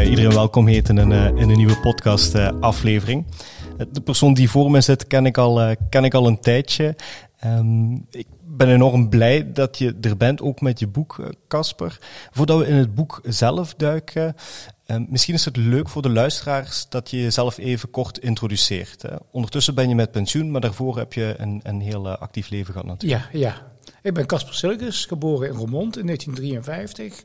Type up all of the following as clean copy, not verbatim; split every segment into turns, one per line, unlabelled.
iedereen welkom heet in een nieuwe podcast aflevering. De persoon die voor me zit ken ik al een tijdje. Ik ben enorm blij dat je er bent, ook met je boek, Casper. Voordat we in het boek zelf duiken, misschien is het leuk voor de luisteraars dat je jezelf even kort introduceert. Ondertussen ben je met pensioen, maar daarvoor heb je een heel actief leven gehad natuurlijk.
Ja. Ik ben Casper Silkes, geboren in Roermond in 1953.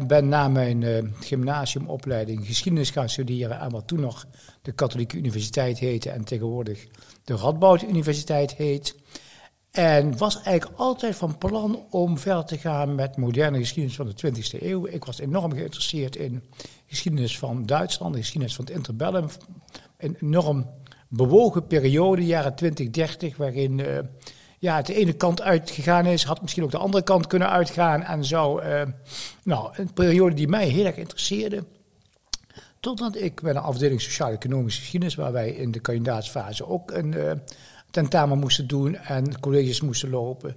Ben na mijn gymnasiumopleiding geschiedenis gaan studeren aan wat toen nog de Katholieke Universiteit heette en tegenwoordig de Radboud Universiteit heet. En was eigenlijk altijd van plan om verder te gaan met moderne geschiedenis van de 20e eeuw. Ik was enorm geïnteresseerd in geschiedenis van Duitsland, de geschiedenis van het interbellum. Een enorm bewogen periode, jaren 20, 30, waarin het de ene kant uitgegaan is, had misschien ook de andere kant kunnen uitgaan en zo. Een periode die mij heel erg interesseerde. Totdat ik bij de afdeling Sociaal-Economische Geschiedenis, waar wij in de kandidaatsfase ook een tentamen moesten doen en colleges moesten lopen,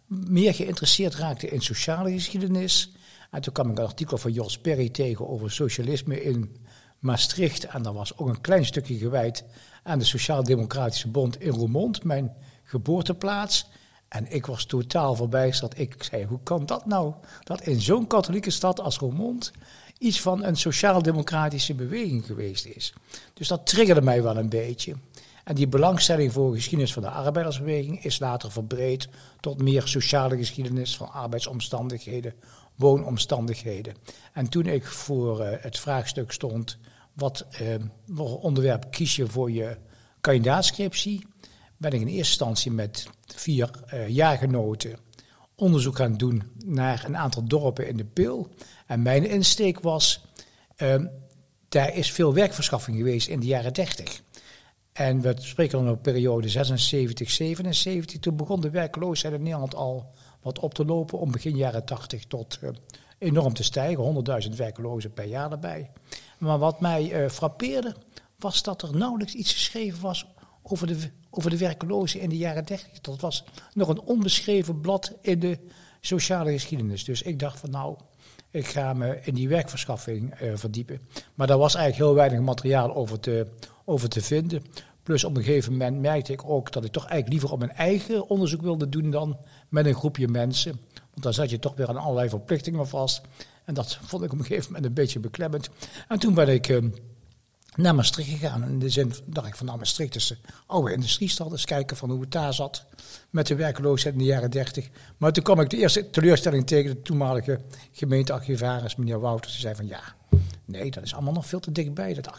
meer geïnteresseerd raakte in sociale geschiedenis. En toen kwam ik een artikel van Jos Perry tegen over socialisme in Maastricht. En dat was ook een klein stukje gewijd aan de Sociaal-Democratische Bond in Roermond, mijn geboorteplaats. En ik was totaal verbijsterd. Ik zei, hoe kan dat nou? Dat in zo'n katholieke stad als Roermond iets van een sociaal-democratische beweging geweest is. Dus dat triggerde mij wel een beetje. En die belangstelling voor geschiedenis van de arbeidersbeweging is later verbreed tot meer sociale geschiedenis van arbeidsomstandigheden, woonomstandigheden. En toen ik voor het vraagstuk stond, wat onderwerp kies je voor je kandidaatscriptie, ben ik in eerste instantie met 4 jaargenoten onderzoek gaan doen naar een aantal dorpen in de Pil. En mijn insteek was, daar is veel werkverschaffing geweest in de jaren 30. En we spreken dan over periode 76, 77. Toen begon de werkloosheid in Nederland al wat op te lopen om begin jaren 80 tot enorm te stijgen. 100.000 werklozen per jaar erbij. Maar wat mij frappeerde was dat er nauwelijks iets geschreven was over de werklozen in de jaren 30. Dat was nog een onbeschreven blad in de sociale geschiedenis. Dus ik dacht van ik ga me in die werkverschaffing verdiepen. Maar daar was eigenlijk heel weinig materiaal over te vinden. Plus op een gegeven moment merkte ik ook dat ik toch eigenlijk liever op mijn eigen onderzoek wilde doen dan met een groepje mensen. Want dan zat je toch weer aan allerlei verplichtingen vast. En dat vond ik op een gegeven moment een beetje beklemmend. En toen ben ik naar Maastricht gegaan. In de zin dacht ik van Maastricht is de oude industriestad. Dus kijken van hoe het daar zat met de werkloosheid in de jaren 30. Maar toen kwam ik de eerste teleurstelling tegen de toenmalige gemeentearchivaris, meneer Wouters. Die zei van nee, dat is allemaal nog veel te dichtbij. Dat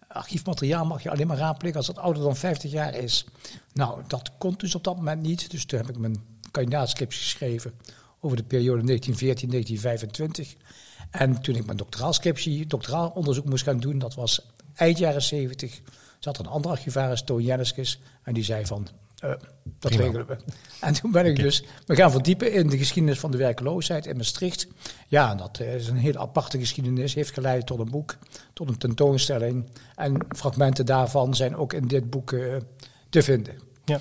archiefmateriaal mag je alleen maar raadplegen als het ouder dan 50 jaar is. Nou, dat kon dus op dat moment niet. Dus toen heb ik mijn kandidaatscriptie geschreven over de periode 1914-1925. En toen ik mijn doctoraal onderzoek moest gaan doen, dat was eind jaren 70, zat er een andere archivaris, Toon Jenneskes, en die zei van, dat regelen we. En toen ben ik dus me gaan verdiepen in de geschiedenis van de werkloosheid in Maastricht. Ja, dat is een hele aparte geschiedenis, heeft geleid tot een boek, tot een tentoonstelling. En fragmenten daarvan zijn ook in dit boek te vinden.
Ja,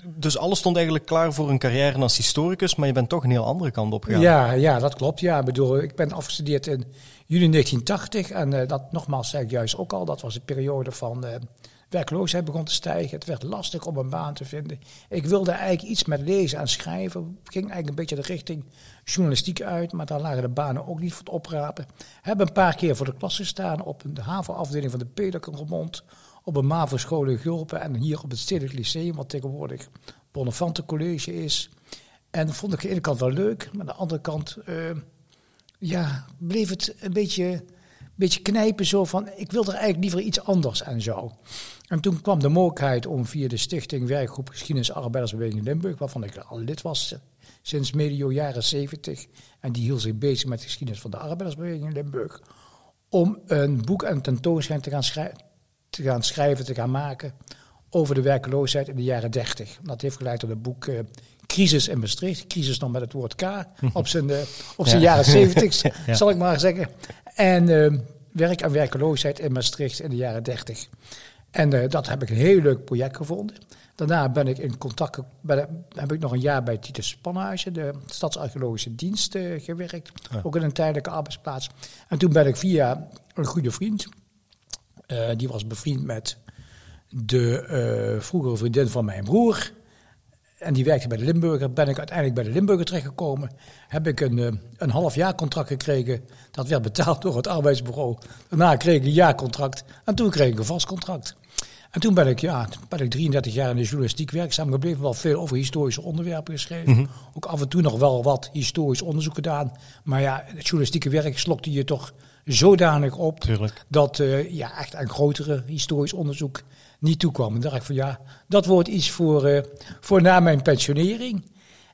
dus alles stond eigenlijk klaar voor een carrière als historicus, maar je bent toch een heel andere kant op gegaan.
Ja, dat klopt. Ja, ik ben afgestudeerd in juli 1980 en dat nogmaals zei ik juist ook al, dat was de periode van werkloosheid begon te stijgen. Het werd lastig om een baan te vinden. Ik wilde eigenlijk iets met lezen en schrijven. Het ging eigenlijk een beetje de richting journalistiek uit, maar daar lagen de banen ook niet voor het oprapen. Heb een paar keer voor de klas gestaan op de havenafdeling van de Pederken Roermond, op een MAVO-school in Gulpen en hier op het Stedelijk Lyceum, wat tegenwoordig Bonnefante College is. En dat vond ik aan de ene kant wel leuk, maar aan de andere kant bleef het een beetje knijpen zo van, ik wil er eigenlijk liever iets anders en zo. En toen kwam de mogelijkheid om via de stichting Werkgroep Geschiedenis Arbeidersbeweging Limburg, waarvan ik al lid was sinds medio jaren 70, en die hield zich bezig met de geschiedenis van de arbeidersbeweging Limburg, om een boek en een tentoonstelling te gaan maken over de werkloosheid in de jaren 30. Dat heeft geleid tot het boek Crisis in Maastricht. Crisis dan met het woord K op zijn jaren 70, zal ik maar zeggen. En werk en werkloosheid in Maastricht in de jaren 30. En dat heb ik een heel leuk project gevonden. Daarna ben ik in contact, heb ik nog een jaar bij Titus Spanhuizen, de Stadsarcheologische Dienst, gewerkt. Ja. Ook in een tijdelijke arbeidsplaats. En toen ben ik via een goede vriend, die was bevriend met de vroegere vriendin van mijn broer. En die werkte bij de Limburger. Ben ik uiteindelijk bij de Limburger terechtgekomen. Heb ik een halfjaar contract gekregen. Dat werd betaald door het arbeidsbureau. Daarna kreeg ik een jaarcontract. En toen kreeg ik een vast contract. En toen ben ik 33 jaar in de journalistiek werkzaam gebleven. Wel veel over historische onderwerpen geschreven. Mm-hmm. Ook af en toe nog wel wat historisch onderzoek gedaan. Maar ja, het journalistieke werk slokte je toch zodanig op. Tuurlijk. Dat echt een grotere historisch onderzoek niet toekwam. En dacht ik van dat wordt iets voor na mijn pensionering.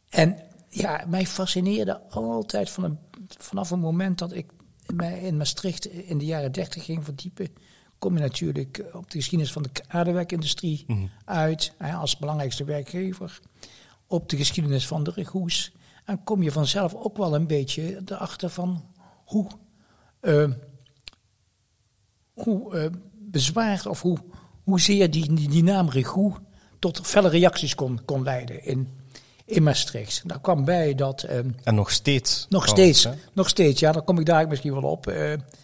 En ja, mij fascineerde altijd vanaf een moment dat ik mij in Maastricht in de jaren 30 ging verdiepen, kom je natuurlijk op de geschiedenis van de aardewerkindustrie uit, als belangrijkste werkgever, op de geschiedenis van de regoes. En kom je vanzelf ook wel een beetje erachter van hoe bezwaard of hoezeer die naam regoe tot felle reacties kon leiden in Maastricht. Daar kwam bij dat...
en nog steeds.
Nog steeds, ja, daar kom ik daar misschien wel op.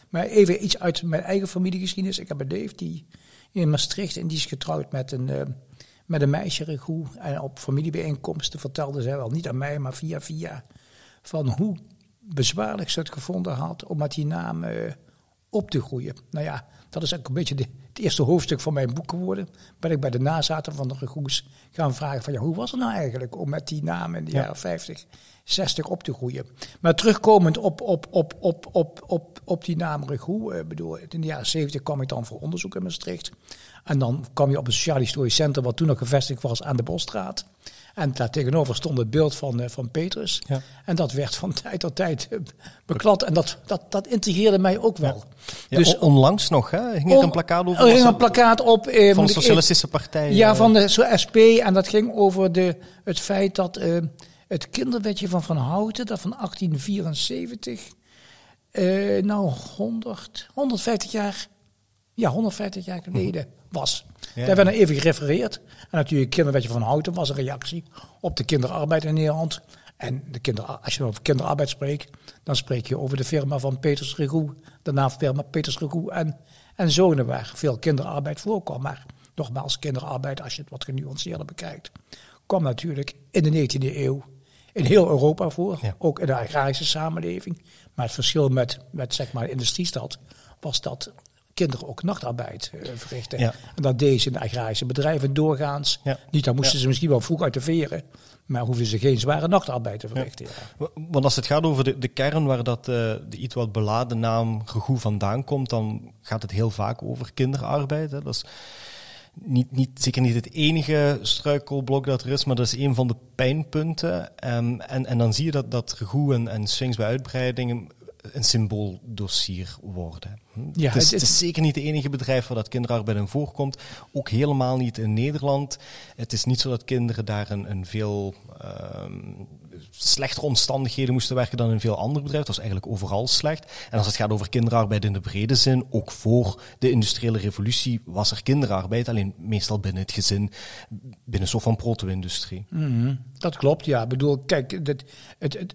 Maar even iets uit mijn eigen familiegeschiedenis. Ik heb een neef die in Maastricht en die is getrouwd met een meisje regoe. En op familiebijeenkomsten vertelde zij wel, niet aan mij, maar via van hoe bezwaarlijk ze het gevonden had om met die naam op te groeien. Nou ja, dat is ook een beetje het eerste hoofdstuk van mijn boek geworden. Ben ik bij de nazaten van de regoes gaan vragen van hoe was het nou eigenlijk om met die naam in de jaren 50, 60 op te groeien. Maar terugkomend op die naam regoe, in de jaren 70 kwam ik dan voor onderzoek in Maastricht. En dan kwam je op een sociaal historisch centrum wat toen nog gevestigd was aan de Bosstraat. En daar tegenover stond het beeld van Petrus. Ja. En dat werd van tijd tot tijd beklad. En dat intrigeerde mij ook wel.
Ja, dus onlangs nog, hè? Hing er een plakkaat over?
Er hing een plakkaat op.
Van de Socialistische Partij.
Ja, van de SP. En dat ging over het feit dat het kinderwetje van Van Houten, dat van 1874, 150 jaar... Ja, 150 jaar geleden was. Ja. Daar werd even gerefereerd. En natuurlijk, kinderwetje van Houten was een reactie op de kinderarbeid in Nederland. En als je over kinderarbeid spreekt, dan spreek je over de firma van Peters Regoe. Daarna firma Peters Regoe en zonen waar veel kinderarbeid voorkwam. Maar nogmaals, kinderarbeid, als je het wat genuanceerder bekijkt, kwam natuurlijk in de 19e eeuw in heel Europa voor. Ja. Ook in de agrarische samenleving. Maar het verschil met zeg maar industriestad was dat kinderen ook nachtarbeid verrichten. Ja. En dat deden ze in de agrarische bedrijven doorgaans. Ja. Niet, dan moesten ze misschien wel vroeg uit de veren, maar hoefden ze geen zware nachtarbeid te verrichten. Ja.
Want als het gaat over de kern waar de iets wat beladen naam regoe vandaan komt, dan gaat het heel vaak over kinderarbeid. Hè. Dat is zeker niet het enige struikelblok dat er is, maar dat is een van de pijnpunten. En dan zie je dat regoe en swings bij uitbreidingen een symbooldossier worden. Ja, het is zeker niet het enige bedrijf waar dat kinderarbeid in voorkomt. Ook helemaal niet in Nederland. Het is niet zo dat kinderen daar een veel slechtere omstandigheden moesten werken dan in veel andere bedrijven. Dat was eigenlijk overal slecht. En als het gaat over kinderarbeid in de brede zin, ook voor de industriële revolutie was er kinderarbeid, alleen meestal binnen het gezin, binnen een soort van proto-industrie.
Mm-hmm. Dat klopt, ja. Ik bedoel, kijk, je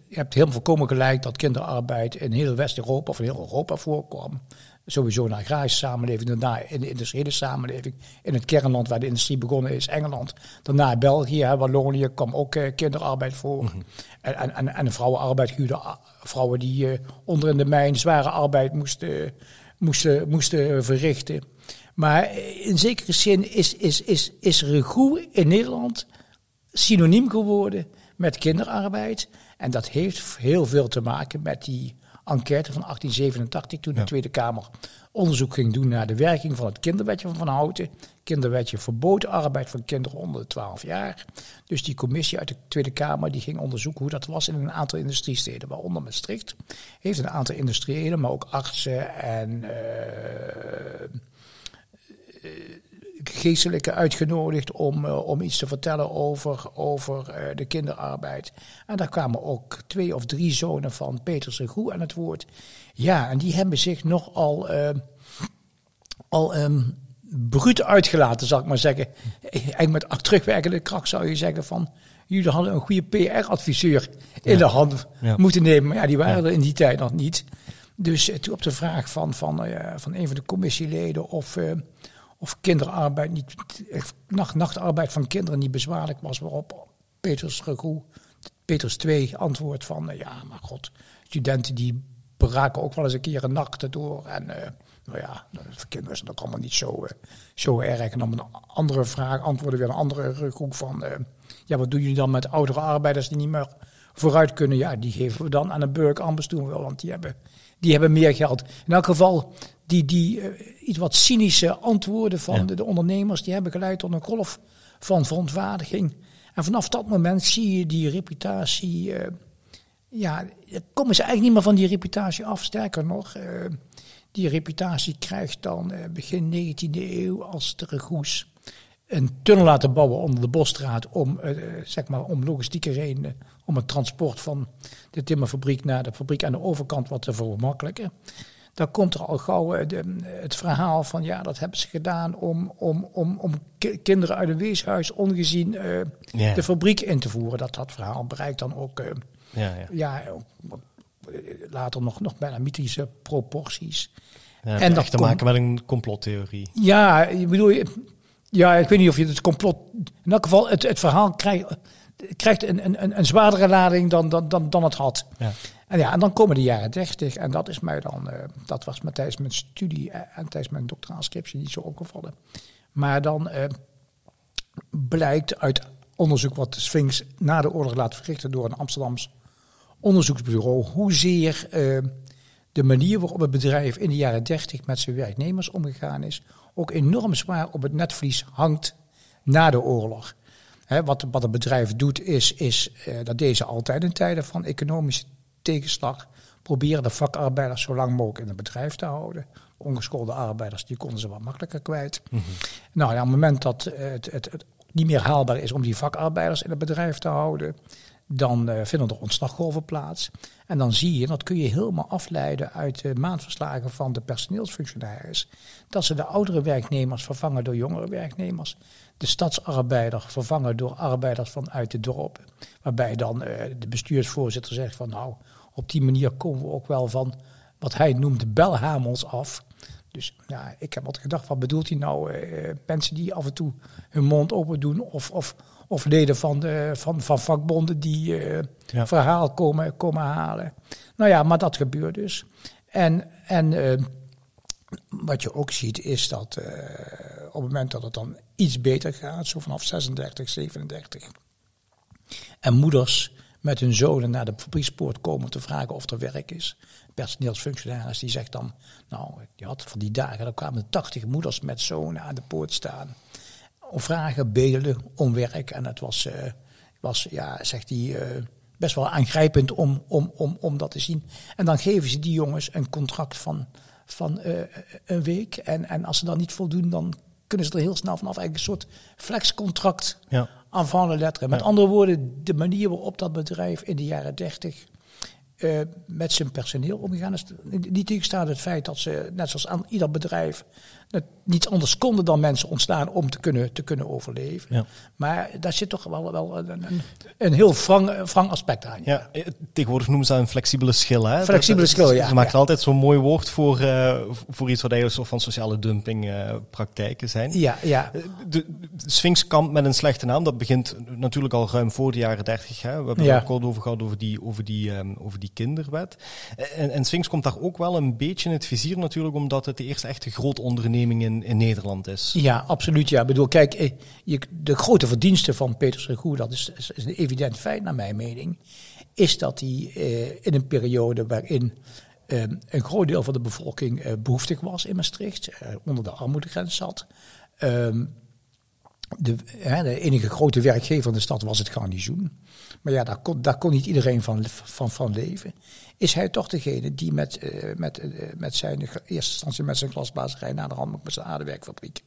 hebt helemaal volkomen gelijk dat kinderarbeid in heel West-Europa of in heel Europa voorkwam. Sowieso in de agrarische samenleving, daarna in de industriële samenleving. In het kernland waar de industrie begonnen is, Engeland. Daarna België, Wallonië, kwam ook kinderarbeid voor. Mm-hmm. En vrouwenarbeid huurden vrouwen die onder in de mijn zware arbeid moesten verrichten. Maar in zekere zin is regoe in Nederland synoniem geworden met kinderarbeid. En dat heeft heel veel te maken met die enquête van 1887, toen de Tweede Kamer onderzoek ging doen naar de werking van het kinderwetje van Van Houten. Kinderwetje verbood arbeid van kinderen onder de 12 jaar. Dus die commissie uit de Tweede Kamer die ging onderzoeken hoe dat was in een aantal industriesteden, waaronder Maastricht. Heeft een aantal industriëlen, maar ook artsen en geestelijke uitgenodigd om iets te vertellen over de kinderarbeid. En daar kwamen ook 2 of 3 zonen van Peters Regoe aan het woord. Ja, en die hebben zich nogal bruut uitgelaten, zal ik maar zeggen. Eigenlijk met terugwerkende kracht zou je zeggen van... Jullie hadden een goede PR-adviseur in de hand moeten nemen. Maar ja, die waren er in die tijd nog niet. Dus op de vraag van een van de commissieleden of kinderarbeid niet, nachtarbeid van kinderen niet bezwaarlijk was, waarop Petrus 2 antwoordt van maar god, studenten die braken ook wel eens een keer een nacht door. En voor kinderen is dat allemaal niet zo erg. En dan een andere vraag antwoordde weer een andere groep van wat doen jullie dan met oudere arbeiders die niet meer vooruit kunnen? Ja, die geven we dan aan een burgerambers doen we wel, want die hebben meer geld. In elk geval, die iets wat cynische antwoorden van de ondernemers, die hebben geleid tot een golf van verontwaardiging. En vanaf dat moment zie je die reputatie, komen ze eigenlijk niet meer van die reputatie af. Sterker nog, die reputatie krijgt dan begin 19e eeuw als de Regoes een tunnel laten bouwen onder de Bosstraat om logistieke redenen, om het transport van de timmerfabriek naar de fabriek aan de overkant wat te vergemakkelijken. Dan komt er al gauw het verhaal van dat hebben ze gedaan om kinderen uit een weeshuis ongezien de fabriek in te voeren. Dat verhaal bereikt dan ook later nog bijna mythische proporties.
Ja, en dat te maken met een complottheorie.
Ja, ik bedoel, ik weet niet of je het complot... In elk geval, het verhaal krijgt een zwaardere lading dan het had. Ja. En dan komen de jaren 30 en dat is mij dan... dat was me tijdens mijn studie en tijdens mijn doctoraalscriptie niet zo opgevallen. Maar dan blijkt uit onderzoek wat de Sphinx na de oorlog laat verrichten door een Amsterdams onderzoeksbureau, hoezeer de manier waarop het bedrijf in de jaren 30 met zijn werknemers omgegaan is, ook enorm zwaar op het netvlies hangt na de oorlog. Wat het bedrijf doet is dat deze altijd in tijden van economische tegenslag proberen de vakarbeiders zo lang mogelijk in het bedrijf te houden. Ongeschoolde arbeiders, die konden ze wat makkelijker kwijt. Mm-hmm. Op het moment dat het niet meer haalbaar is om die vakarbeiders in het bedrijf te houden, dan vinden er ontslaggolven plaats. En dan zie je, dat kun je helemaal afleiden uit de maandverslagen van de personeelsfunctionaris, dat ze de oudere werknemers vervangen door jongere werknemers. De stadsarbeider vervangen door arbeiders vanuit de dorpen. Waarbij dan de bestuursvoorzitter zegt van op die manier komen we ook wel van wat hij noemde belhamels af. Dus ik heb altijd gedacht, wat bedoelt hij nou? Mensen die af en toe hun mond open doen of leden van vakbonden die verhaal komen halen. Maar dat gebeurt dus. En wat je ook ziet is dat op het moment dat het dan iets beter gaat, zo vanaf 36, 37, en moeders met hun zonen naar de fabriekspoort komen te vragen of er werk is. Personeelsfunctionaris die zegt dan, die had van die dagen, dan kwamen 80 moeders met zonen aan de poort staan. Om vragen, bedelen om werk. En het was zegt hij, best wel aangrijpend om dat te zien. En dan geven ze die jongens een contract van een week. En als ze dan niet voldoen, dan kunnen ze er heel snel vanaf. Eigenlijk een soort flexcontract aan van de letteren. Met andere woorden, de manier waarop dat bedrijf in de jaren 30 met zijn personeel omgegaan is. Niet tegenstaan het feit dat ze, net zoals aan ieder bedrijf, niets anders konden dan mensen ontslaan om te kunnen overleven. Ja. Maar daar zit toch wel een heel wrang aspect aan.
Ja, tegenwoordig noemen ze dat een flexibele schil. Hè?
Flexibele schil, ja.
Ze maken er altijd zo'n mooi woord voor iets wat eigenlijk een soort van sociale dumping praktijken zijn.
Ja.
De Sphinx kampt met een slechte naam. Dat begint natuurlijk al ruim voor de jaren 30. Hè? We hebben het al kort over gehad over die kinderwet. En Sphinx komt daar ook wel een beetje in het vizier natuurlijk, omdat het de eerste echte grote onderneming in Nederland is. Ja,
absoluut. Ja, ik bedoel, kijk, de grote verdienste van Petrus Regoe, dat is een evident feit naar mijn mening, is dat hij in een periode waarin een groot deel van de bevolking behoeftig was in Maastricht, onder de armoedegrens zat. De enige grote werkgever in de stad was het garnizoen. Maar ja, daar kon niet iedereen van leven. Is hij toch degene die met zijn, in eerste instantie met zijn glasblazerij, naderhand ook met zijn aardewerkfabriek,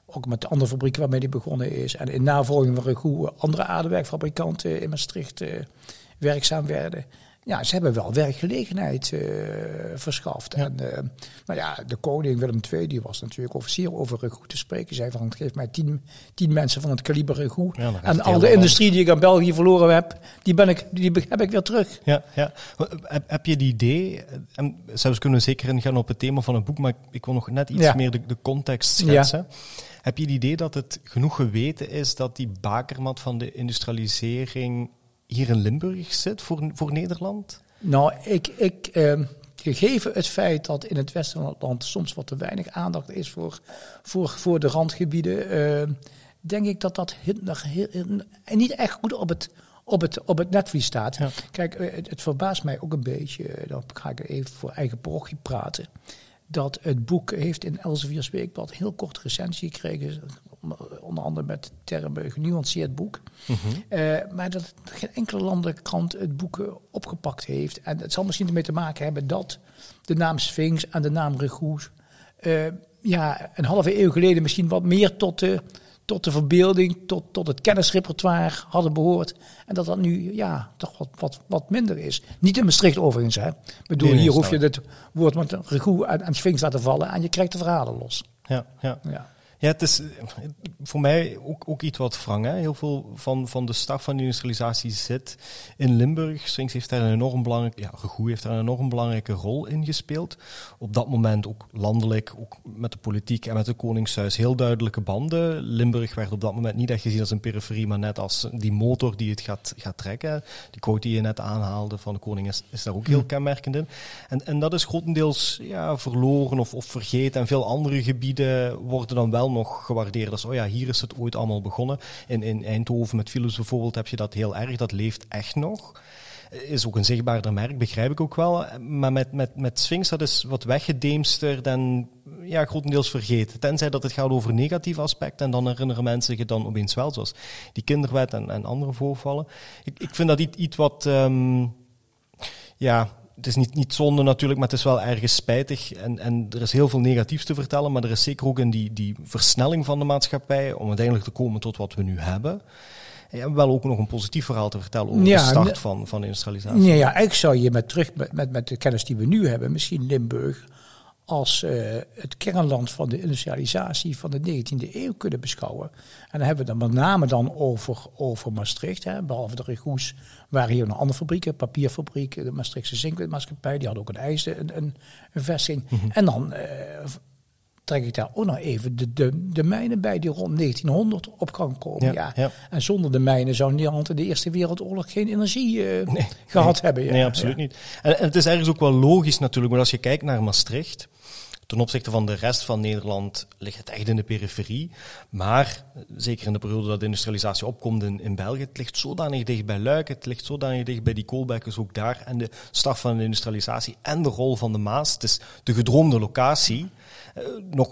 ook met de andere fabrieken waarmee hij begonnen is, en in navolging van Regoe andere aardewerkfabrikanten in Maastricht werkzaam werden. ja, ze hebben wel werkgelegenheid verschaft. Ja. En de koning Willem II, die was natuurlijk officier over Regoe te spreken. Zei van, geef mij 10 mensen van het kaliber Regoe. Ja, en al de industrie die ik aan België verloren heb, die heb ik weer terug.
Ja. Heb je die idee, en zelfs kunnen we zeker ingaan op het thema van het boek, maar ik wil nog net iets meer de context schetsen. Ja. Heb je het idee dat het genoeg geweten is dat die bakermat van de industrialisering hier in Limburg zit voor Nederland?
Nou, gegeven het feit dat in het westen van het land soms wat te weinig aandacht is voor de randgebieden, denk ik dat niet echt goed op het netvlies staat. Ja. Kijk, het verbaast mij ook een beetje, dan ga ik even voor eigen parochie praten, dat het boek heeft in Elsevier's Weekblad heel kort recensie gekregen, onder andere met de term genuanceerd boek. Mm-hmm. Maar dat geen enkele landelijke krant het boek opgepakt heeft. En het zal misschien ermee te maken hebben dat de naam Sphinx en de naam Regoe een halve eeuw geleden misschien wat meer tot de verbeelding, tot het kennisrepertoire hadden behoord. En dat nu toch wat minder is. Niet in Maastricht overigens. Hè. Ik bedoel, hier hoef je het woord met Regoe en Sphinx laten vallen en je krijgt de verhalen los.
Ja. Ja, het is voor mij ook iets wat wrang. Hè. Heel veel van de start van de industrialisatie zit in Limburg. Sphinx heeft daar Regoe heeft daar een enorm belangrijke rol in gespeeld. Op dat moment ook landelijk, ook met de politiek en met het Koningshuis heel duidelijke banden. Limburg werd op dat moment niet echt gezien als een periferie, maar net als die motor die het gaat trekken. Die quote die je net aanhaalde van de koning is daar ook heel kenmerkend in. En dat is grotendeels verloren of vergeten. En veel andere gebieden worden dan wel nog gewaardeerd als, hier is het ooit allemaal begonnen. In Eindhoven met Philips bijvoorbeeld heb je dat heel erg, dat leeft echt nog. Is ook een zichtbaarder merk, begrijp ik ook wel. Maar met Sphinx, dat is wat weggedemsterd en grotendeels vergeten. Tenzij dat het gaat over negatieve aspecten en dan herinneren mensen zich dan opeens wel, zoals die kinderwet en andere voorvallen. Ik vind dat iets wat... Het is niet zonde natuurlijk, maar het is wel ergens spijtig. En er is heel veel negatiefs te vertellen, maar er is zeker ook in die versnelling van de maatschappij om uiteindelijk te komen tot wat we nu hebben. En wel ook nog een positief verhaal te vertellen over de start van de industrialisatie.
Nee, eigenlijk zou je met de kennis die we nu hebben, misschien Limburg als het kernland van de industrialisatie van de 19e eeuw kunnen beschouwen. En dan hebben we het met name over Maastricht. Hè. Behalve de Regoes waren hier nog andere fabrieken, papierfabrieken, de Maastrichtse Zinkwitmaatschappij, die hadden ook een vestiging. Mm-hmm. En dan trek ik daar ook nog even de mijnen bij die rond 1900 op gang komen. Ja. En zonder de mijnen zou Nederland in de Eerste Wereldoorlog geen energie gehad hebben. Ja.
Nee, absoluut niet. En het is ergens ook wel logisch natuurlijk, maar als je kijkt naar Maastricht, ten opzichte van de rest van Nederland ligt het echt in de periferie. Maar, zeker in de periode dat de industrialisatie opkomt in België, het ligt zodanig dicht bij Luik, het ligt zodanig dicht bij die koolbekkers ook daar. En de start van de industrialisatie en de rol van de Maas. Het is de gedroomde locatie.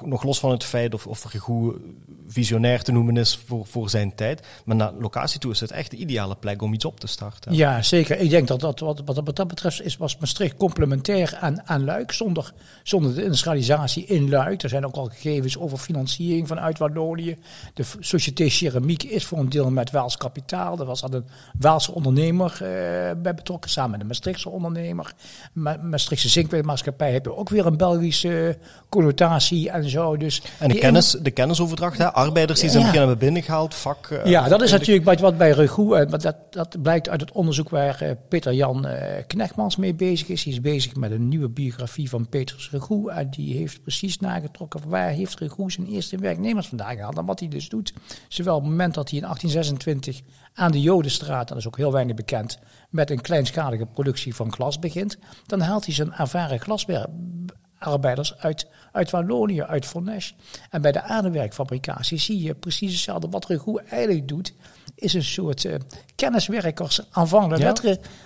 Nog los van het feit of Regoe visionair te noemen is voor zijn tijd. Maar naar locatie toe is het echt de ideale plek om iets op te starten.
Ja, zeker. Ik denk dat wat dat betreft was Maastricht complementair aan Luik. Zonder de industrialisatie in Luik. Er zijn ook al gegevens over financiering vanuit Wallonië. De Société Ceramique is voor een deel met Waals kapitaal. Er was een Waalse ondernemer bij betrokken, samen met een Maastrichtse ondernemer. Maastrichtse Zinkwitmaatschappij hebben ook weer een Belgische connotatie en zo. Dus
en de kennisoverdracht, hè? Arbeiders die ze in het begin hebben binnengehaald, vak...
dat is natuurlijk wat bij Regoe, dat blijkt uit het onderzoek waar Peter-Jan Knechtmans mee bezig is. Hij is bezig met een nieuwe biografie van Petrus Regoe en die heeft precies nagetrokken waar heeft Regoe zijn eerste werknemers vandaan gehaald en wat hij dus doet. Zowel op het moment dat hij in 1826 aan de Jodenstraat, dat is ook heel weinig bekend, met een kleinschalige productie van glas begint, dan haalt hij zijn ervaren glasarbeiders uit Wallonië, uit Fornesch. En bij de aardewerkfabricatie zie je precies hetzelfde. Wat Regoe eigenlijk doet, is een soort kenniswerkers aanvangen.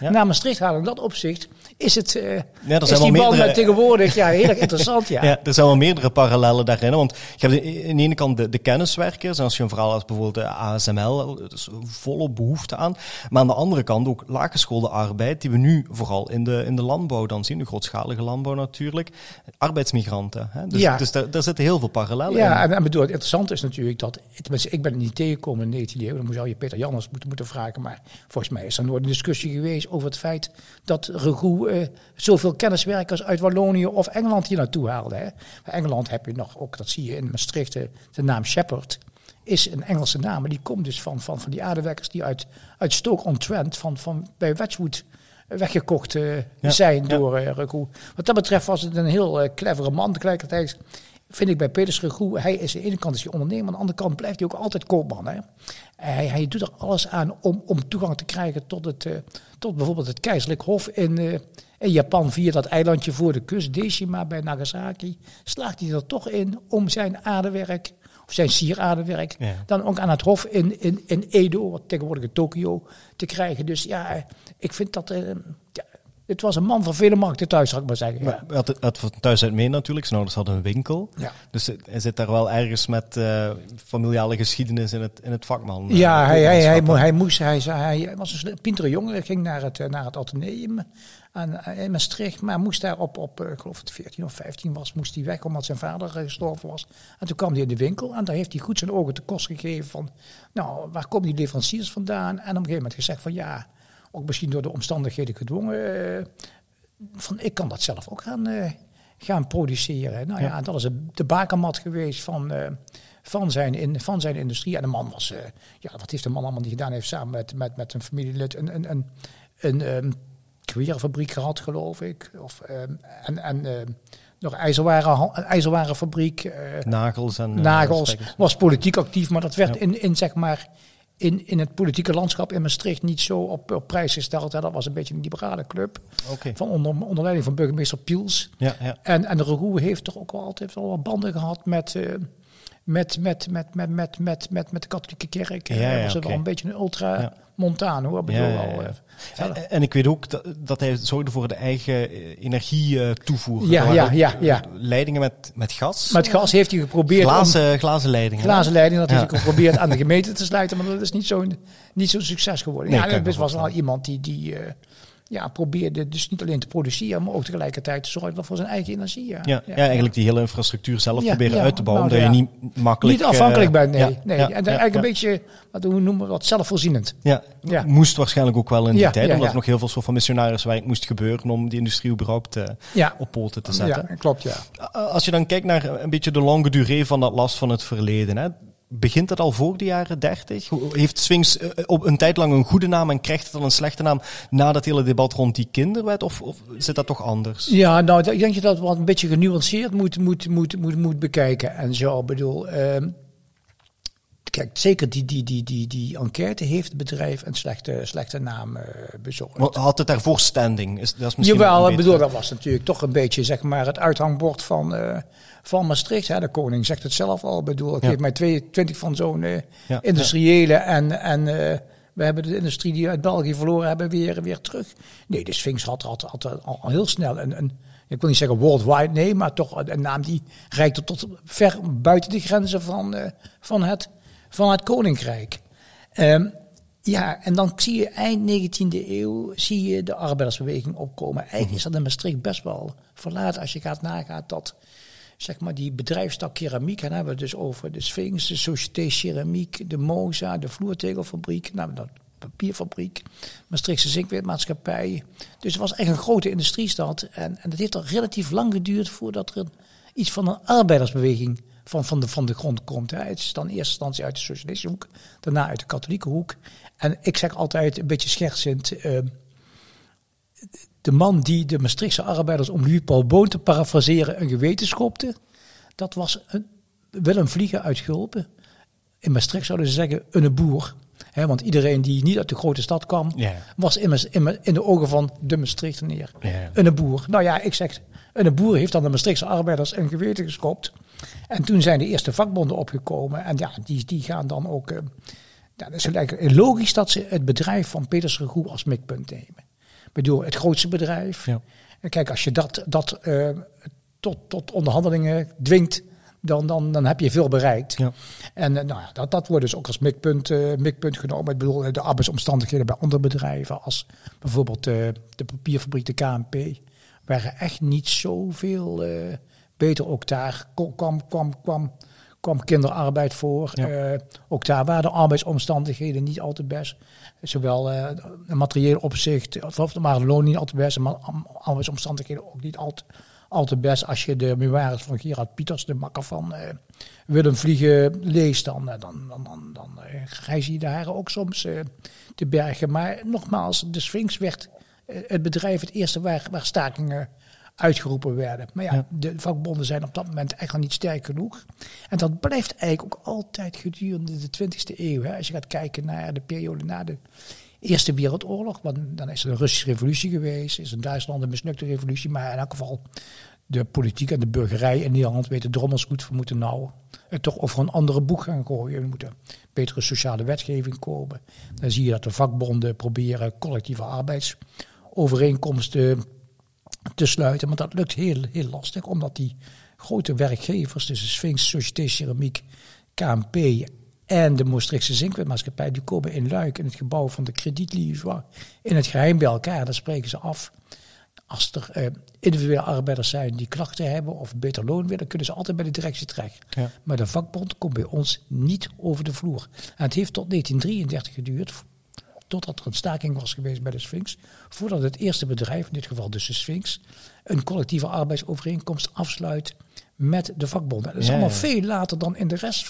Naar Maastricht halen. In dat opzicht is het is die bal met tegenwoordig heel erg interessant. Ja.
Ja, er zijn wel meerdere parallellen daarin. Want je hebt aan de ene kant de kenniswerkers. En als je een verhaal als bijvoorbeeld de ASML, er is volop behoefte aan. Maar aan de andere kant ook laaggeschoolde arbeid, die we nu vooral in de landbouw dan zien. De grootschalige landbouw natuurlijk. Arbeidsmigranten. Hè? Dus daar zitten heel veel parallellen in.
Ja, en bedoel, het interessante is natuurlijk dat, tenminste ik ben het niet tegengekomen in de 19e eeuw, dan zou je Peter Janners moeten vragen. Maar volgens mij is er nooit een discussie geweest over het feit dat Regoe zoveel kenniswerkers uit Wallonië of Engeland hier naartoe haalde. Hè. Bij Engeland heb je nog, ook dat zie je in Maastricht, de naam Shepherd. Is een Engelse naam, maar die komt dus van die aardewerkers die uit Stoke-on-Trent, bij Wedgwood weggekocht zijn door Regoe. Wat dat betreft was het een heel clevere man. Tegelijkertijd vind ik bij Peters Regoe, hij is aan de ene kant is hij ondernemer, aan de andere kant blijft hij ook altijd koopman. Hè. Hij doet er alles aan om toegang te krijgen tot bijvoorbeeld het keizerlijk hof in Japan via dat eilandje voor de kust, Deshima bij Nagasaki. Slaagt hij er toch in om zijn aardewerk, of zijn sieraardewerk, dan ook aan het hof in Edo, wat tegenwoordig in Tokio, te krijgen. Dus ja, ik vind dat... het was een man van vele markten thuis, zou ik maar zeggen. Ja.
Hij had van thuis uit mee natuurlijk. Zijn ouders hadden een winkel. Ja. Dus hij zit daar wel ergens met familiale geschiedenis in het vakman.
Ja, hij was een pintere jongen. Hij ging naar het Atheneum in Maastricht. Maar moest daar op ik geloof het 14 of 15 was, moest hij weg omdat zijn vader gestorven was. En toen kwam hij in de winkel en daar heeft hij goed zijn ogen te kost gegeven van, nou, waar komen die leveranciers vandaan? En op een gegeven moment gezegd van ja, ook misschien door de omstandigheden gedwongen, van ik kan dat zelf ook gaan produceren. Nou ja, dat is de bakermat geweest van zijn industrie. En de man was, wat heeft de man allemaal niet gedaan? Hij heeft samen met een familielid een kweerfabriek gehad, geloof ik. Nog ijzerwarenfabriek. Nagels. Was politiek actief, maar dat werd in het politieke landschap in Maastricht niet zo op prijs gesteld. Hè. Dat was een beetje een liberale club. Okay. Van onder leiding van burgemeester Piels. Ja. En de Regoe heeft toch ook altijd wel wat banden gehad met de katholieke kerk. Ja, was het wel een beetje een ultramontaan, hoor.
En ik weet ook dat hij zorgde voor de eigen energietoevoer. Leidingen met gas.
Met gas heeft hij geprobeerd.
Glazen leidingen.
Glazen leidingen, dat heeft hij geprobeerd aan de gemeente te sluiten, maar dat is niet zo'n succes geworden. Het was wel iemand die probeerde dus niet alleen te produceren, maar ook tegelijkertijd te zorgen voor zijn eigen energie.
Eigenlijk die hele infrastructuur zelf proberen uit te bouwen, omdat je niet makkelijk...
Niet afhankelijk bent, nee. En eigenlijk een beetje, wat noemen we dat, zelfvoorzienend.
Moest waarschijnlijk ook wel in die tijd, omdat er nog heel veel soort van missionariswerk moest gebeuren om die industrie überhaupt op poten te zetten.
Ja, klopt,
Als je dan kijkt naar een beetje de lange durée van dat last van het verleden, hè, begint het al voor de jaren 30? Heeft Sfinx op een tijd lang een goede naam en krijgt het dan een slechte naam na dat hele debat rond die kinderwet? Of zit dat toch anders? Ja,
nou, ik denk dat je dat wat een beetje genuanceerd moet bekijken. En zo, ik bedoel... Kijk, zeker die enquête heeft het bedrijf een slechte naam bezorgd.
Had het daarvoor standing?
Jawel, ik bedoel, dat was natuurlijk toch een beetje zeg maar het uithangbord van Maastricht. Hè. De koning zegt het zelf al. Ik bedoel, ik geef mij 20 van zo'n industriële en we hebben de industrie die uit België verloren hebben weer terug. Nee, de Sfinx had al heel snel een ik wil niet zeggen worldwide, nee, maar toch een naam die reikte tot ver buiten de grenzen van het koninkrijk. En dan zie je eind 19e eeuw de arbeidersbeweging opkomen. Eigenlijk is dat in Maastricht best wel verlaten als je nagaat dat zeg maar die bedrijfstak keramiek, en dan hebben we het dus over de Sfinx, de Société Ceramique, de Moza, de vloertegelfabriek, de papierfabriek, Maastrichtse Zinkwitmaatschappij. Dus het was echt een grote industriestad en het heeft al relatief lang geduurd voordat er iets van een arbeidersbeweging van de grond komt. Hè. Het is dan in eerste instantie uit de socialistische hoek, daarna uit de katholieke hoek. En ik zeg altijd een beetje schertsend, de man die de Maastrichtse arbeiders, om Louis Paul Boon te parafraseren, een geweten schopte, dat was Willem Vliegen uit Gulpen. In Maastricht zouden ze zeggen een boer. He, want iedereen die niet uit de grote stad kwam, was in de ogen van de Maastrichteneer een boer. Nou ja, ik zeg, een boer heeft dan de Maastrichtse arbeiders een geweten geschopt. En toen zijn de eerste vakbonden opgekomen. En die gaan dan ook... het is eigenlijk logisch dat ze het bedrijf van Peters Regoe als mikpunt nemen. Ik bedoel, het grootste bedrijf. Ja. En kijk, als je dat tot onderhandelingen dwingt, dan heb je veel bereikt. Ja. En dat wordt dus ook als mikpunt genomen. Ik bedoel, de arbeidsomstandigheden bij andere bedrijven, als bijvoorbeeld de papierfabriek, de KNP, waren echt niet zoveel beter. Ook daar kwam kinderarbeid voor.
Ja.
Ook daar waren de arbeidsomstandigheden niet al te best. Zowel de materieel opzicht, of maar de loon niet al te best, maar arbeidsomstandigheden ook niet al te best. Als je de memoires van Gerard Pieters, de makker van Willem Vliegen, leest, dan grijs je daar ook soms te bergen. Maar nogmaals, de Sphinx werd het bedrijf het eerste waar stakingen uitgeroepen werden. Maar ja, de vakbonden zijn op dat moment echt nog niet sterk genoeg. En dat blijft eigenlijk ook altijd gedurende de 20e eeuw. Hè. Als je gaat kijken naar de periode na de Eerste Wereldoorlog, want dan is er een Russische revolutie geweest, is in Duitsland een mislukte revolutie, maar in elk geval de politiek en de burgerij in Nederland weten drommels goed, we moeten nou het toch over een andere boeg gaan gooien. We moeten betere sociale wetgeving komen. Dan zie je dat de vakbonden proberen collectieve arbeidsovereenkomsten te sluiten. Maar dat lukt heel, heel lastig, omdat die grote werkgevers, dus de Sphinx, Société Ceramique, KMP en de Maastrichtse Zinkwetmaatschappij, die komen in Luik in het gebouw van de Crédit Liégeois in het geheim bij elkaar. Dan spreken ze af. Als er individuele arbeiders zijn die klachten hebben of beter loon willen, kunnen ze altijd bij de directie terecht. Ja. Maar de vakbond komt bij ons niet over de vloer. En het heeft tot 1933 geduurd, totdat er een staking was geweest bij de Sphinx, voordat het eerste bedrijf, in dit geval dus de Sphinx, een collectieve arbeidsovereenkomst afsluit met de vakbonden. Dat is allemaal veel later dan in de rest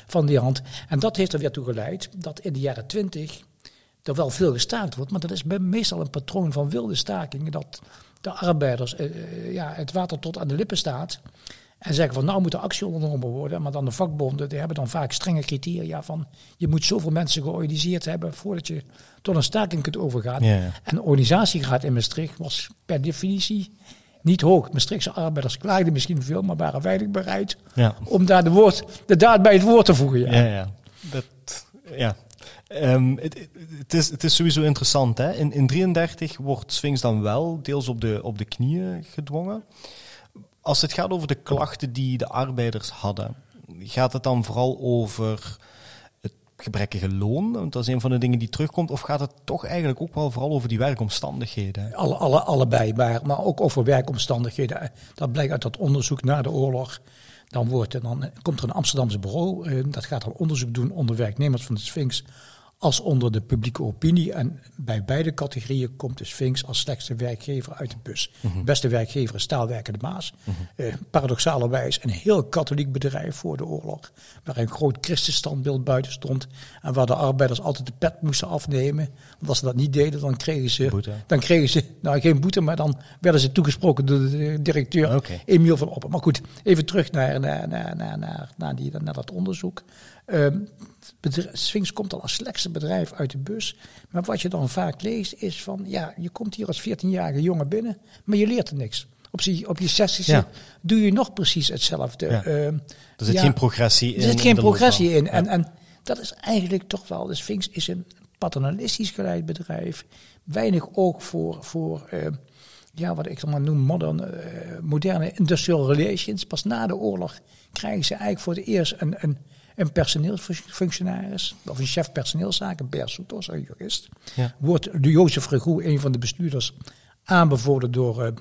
van die hand. En dat heeft er weer toe geleid dat in de jaren 20 er wel veel gestaakt wordt, maar dat is meestal een patroon van wilde stakingen, dat de arbeiders het water tot aan de lippen staat en zeggen van nou moet er actie ondernomen worden, maar dan de vakbonden, die hebben dan vaak strenge criteria van je moet zoveel mensen georganiseerd hebben voordat je tot een staking kunt overgaan. Ja. En de organisatiegraad in Maastricht was per definitie niet hoog. Maastrichtse arbeiders klaagden misschien veel, maar waren weinig bereid om daar de daad bij het woord te voegen.
Het is sowieso interessant. Hè? In 1933 wordt Sphinx dan wel deels op de knieën gedwongen. Als het gaat over de klachten die de arbeiders hadden, gaat het dan vooral over het gebrekkige loon? Want dat is een van de dingen die terugkomt. Of gaat het toch eigenlijk ook wel vooral over die werkomstandigheden?
Allebei, maar ook over werkomstandigheden. Dat blijkt uit dat onderzoek na de oorlog. Dan komt er een Amsterdamse bureau, dat gaat dan onderzoek doen onder werknemers van de Sphinx als onder de publieke opinie. En bij beide categorieën komt de Sphinx als slechtste werkgever uit de bus. Mm-hmm. Beste werkgever is Staalwerken de Maas. Mm-hmm. Paradoxalerwijs een heel katholiek bedrijf voor de oorlog, waar een groot christenstandbeeld buiten stond en waar de arbeiders altijd de pet moesten afnemen. Want als ze dat niet deden, dan kregen ze nou geen boete, maar dan werden ze toegesproken door de directeur Emiel van Oppen. Maar goed, even terug naar dat onderzoek. Sphinx komt dan als slechtste bedrijf uit de bus. Maar wat je dan vaak leest is van, je komt hier als 14-jarige jongen binnen, maar je leert er niks. Op je 60e doe je nog precies hetzelfde. Ja.
Er zit geen progressie in.
Er zit geen progressie in. En dat is eigenlijk toch wel, de Sphinx is een paternalistisch geleid bedrijf. Weinig oog voor wat ik dan maar noem moderne industrial relations. Pas na de oorlog krijgen ze eigenlijk voor het eerst een personeelsfunctionaris, of een chef personeelszaken, Bert Soeters, een jurist. Ja. Wordt Jozef Regoe, een van de bestuurders, aanbevolen door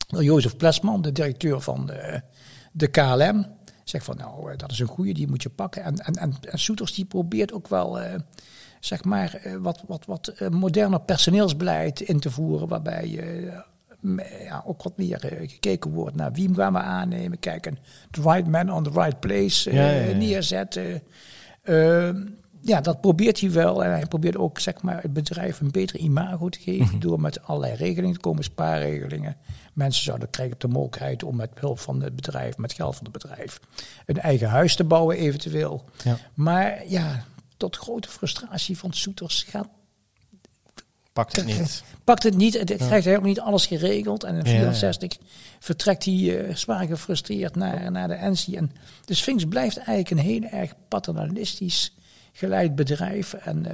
Jozef Plesman, de directeur van de KLM. Zegt van, dat is een goeie, die moet je pakken. En Soeters die probeert ook wel, wat moderner personeelsbeleid in te voeren, waarbij ook wat meer gekeken wordt naar wie gaan we aannemen. Kijken, the right man on the right place neerzetten. Dat probeert hij wel. En hij probeert ook het bedrijf een beter imago te geven door met allerlei regelingen te komen, spaarregelingen. Mensen zouden krijgen de mogelijkheid om met hulp van het bedrijf, met geld van het bedrijf, een eigen huis te bouwen eventueel. Ja. Maar tot grote frustratie van Soeters
pakt het niet.
Het krijgt hij ook niet alles geregeld. En in 1964 vertrekt hij zwaar gefrustreerd naar de NSI. En de Sphinx blijft eigenlijk een heel erg paternalistisch geleid bedrijf. En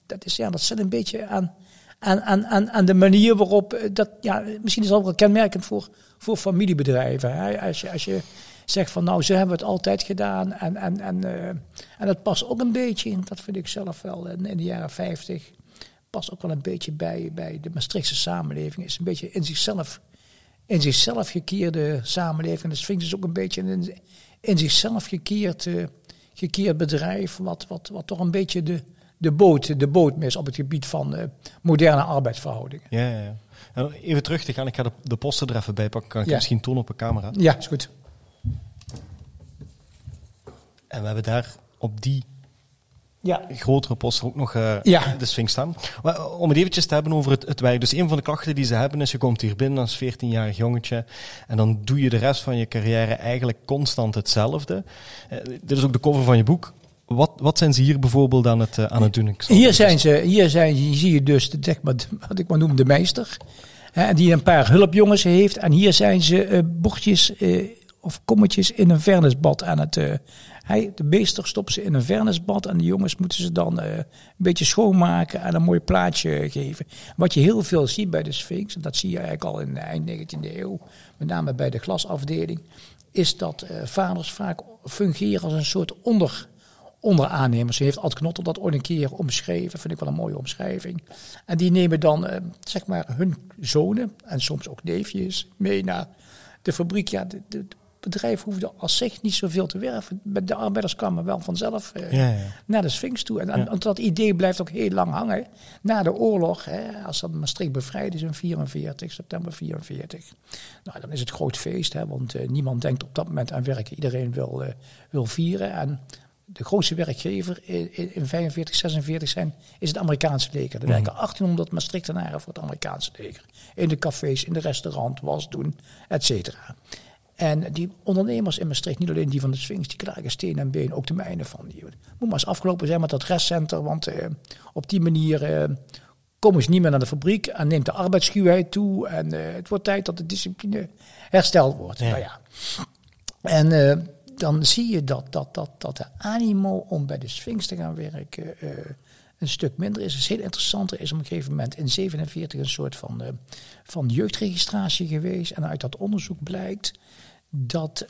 dat zit een beetje aan de manier waarop misschien is dat ook wel kenmerkend voor familiebedrijven. Hè? Als je zegt van zo hebben we het altijd gedaan. En dat past ook een beetje, dat vind ik zelf wel, in de jaren 50... past ook wel een beetje bij de Maastrichtse samenleving. Is een beetje in zichzelf in zichzelf gekeerde samenleving. De Sphinx is ook een beetje een in zichzelf gekeerd bedrijf, wat toch een beetje de boot mis op het gebied van moderne arbeidsverhoudingen.
Ja. En even terug te gaan, ik ga de poster er even bij pakken. Kan ik misschien tonen op een camera?
Ja, is goed.
En we hebben daar op die grotere poster ook nog de Sphinx staan. Maar om het eventjes te hebben over het werk. Dus een van de klachten die ze hebben is, je komt hier binnen als 14-jarig jongetje en dan doe je de rest van je carrière eigenlijk constant hetzelfde. Dit is ook de cover van je boek. Wat zijn ze hier bijvoorbeeld aan het doen?
Hier zie je dus wat ik maar noem de meester. Die een paar hulpjongens heeft. En hier zijn ze bochtjes of kommetjes in een vernisbad aan het... de meester stopt ze in een vernisbad en de jongens moeten ze dan een beetje schoonmaken en een mooi plaatje geven. Wat je heel veel ziet bij de Sphinx, en dat zie je eigenlijk al in de eind 19e eeuw, met name bij de glasafdeling, is dat vaders vaak fungeren als een soort onderaannemers. Ze heeft Ad Knotter dat ooit een keer omschreven, vind ik wel een mooie omschrijving. En die nemen dan zeg maar hun zonen en soms ook neefjes mee naar de fabriek. Ja, het bedrijf hoefde als zich niet zoveel te werven. De arbeiders kwamen wel vanzelf naar de Sphinx toe. En dat idee blijft ook heel lang hangen. Na de oorlog, als dat Maastricht bevrijd is in 44, september 44. Nou, dan is het groot feest, want niemand denkt op dat moment aan werken. Iedereen wil vieren. En de grootste werkgever in 45, 46 is het Amerikaanse leger. Er werken 1800 Maastrichtenaren voor het Amerikaanse leger. In de cafés, in de restaurant, was doen, et cetera. En die ondernemers in Maastricht, niet alleen die van de Sphinx, die klagen steen en been, ook de mijnen van die. Moet maar eens afgelopen zijn met dat restcenter, want op die manier komen ze niet meer naar de fabriek en neemt de arbeidsschuwheid toe. En het wordt tijd dat de discipline hersteld wordt. Ja. Nou ja. En dan zie je dat de animo om bij de Sphinx te gaan werken een stuk minder is. Het is heel interessant. Er is op een gegeven moment in 47 een soort van jeugdregistratie geweest. En uit dat onderzoek blijkt dat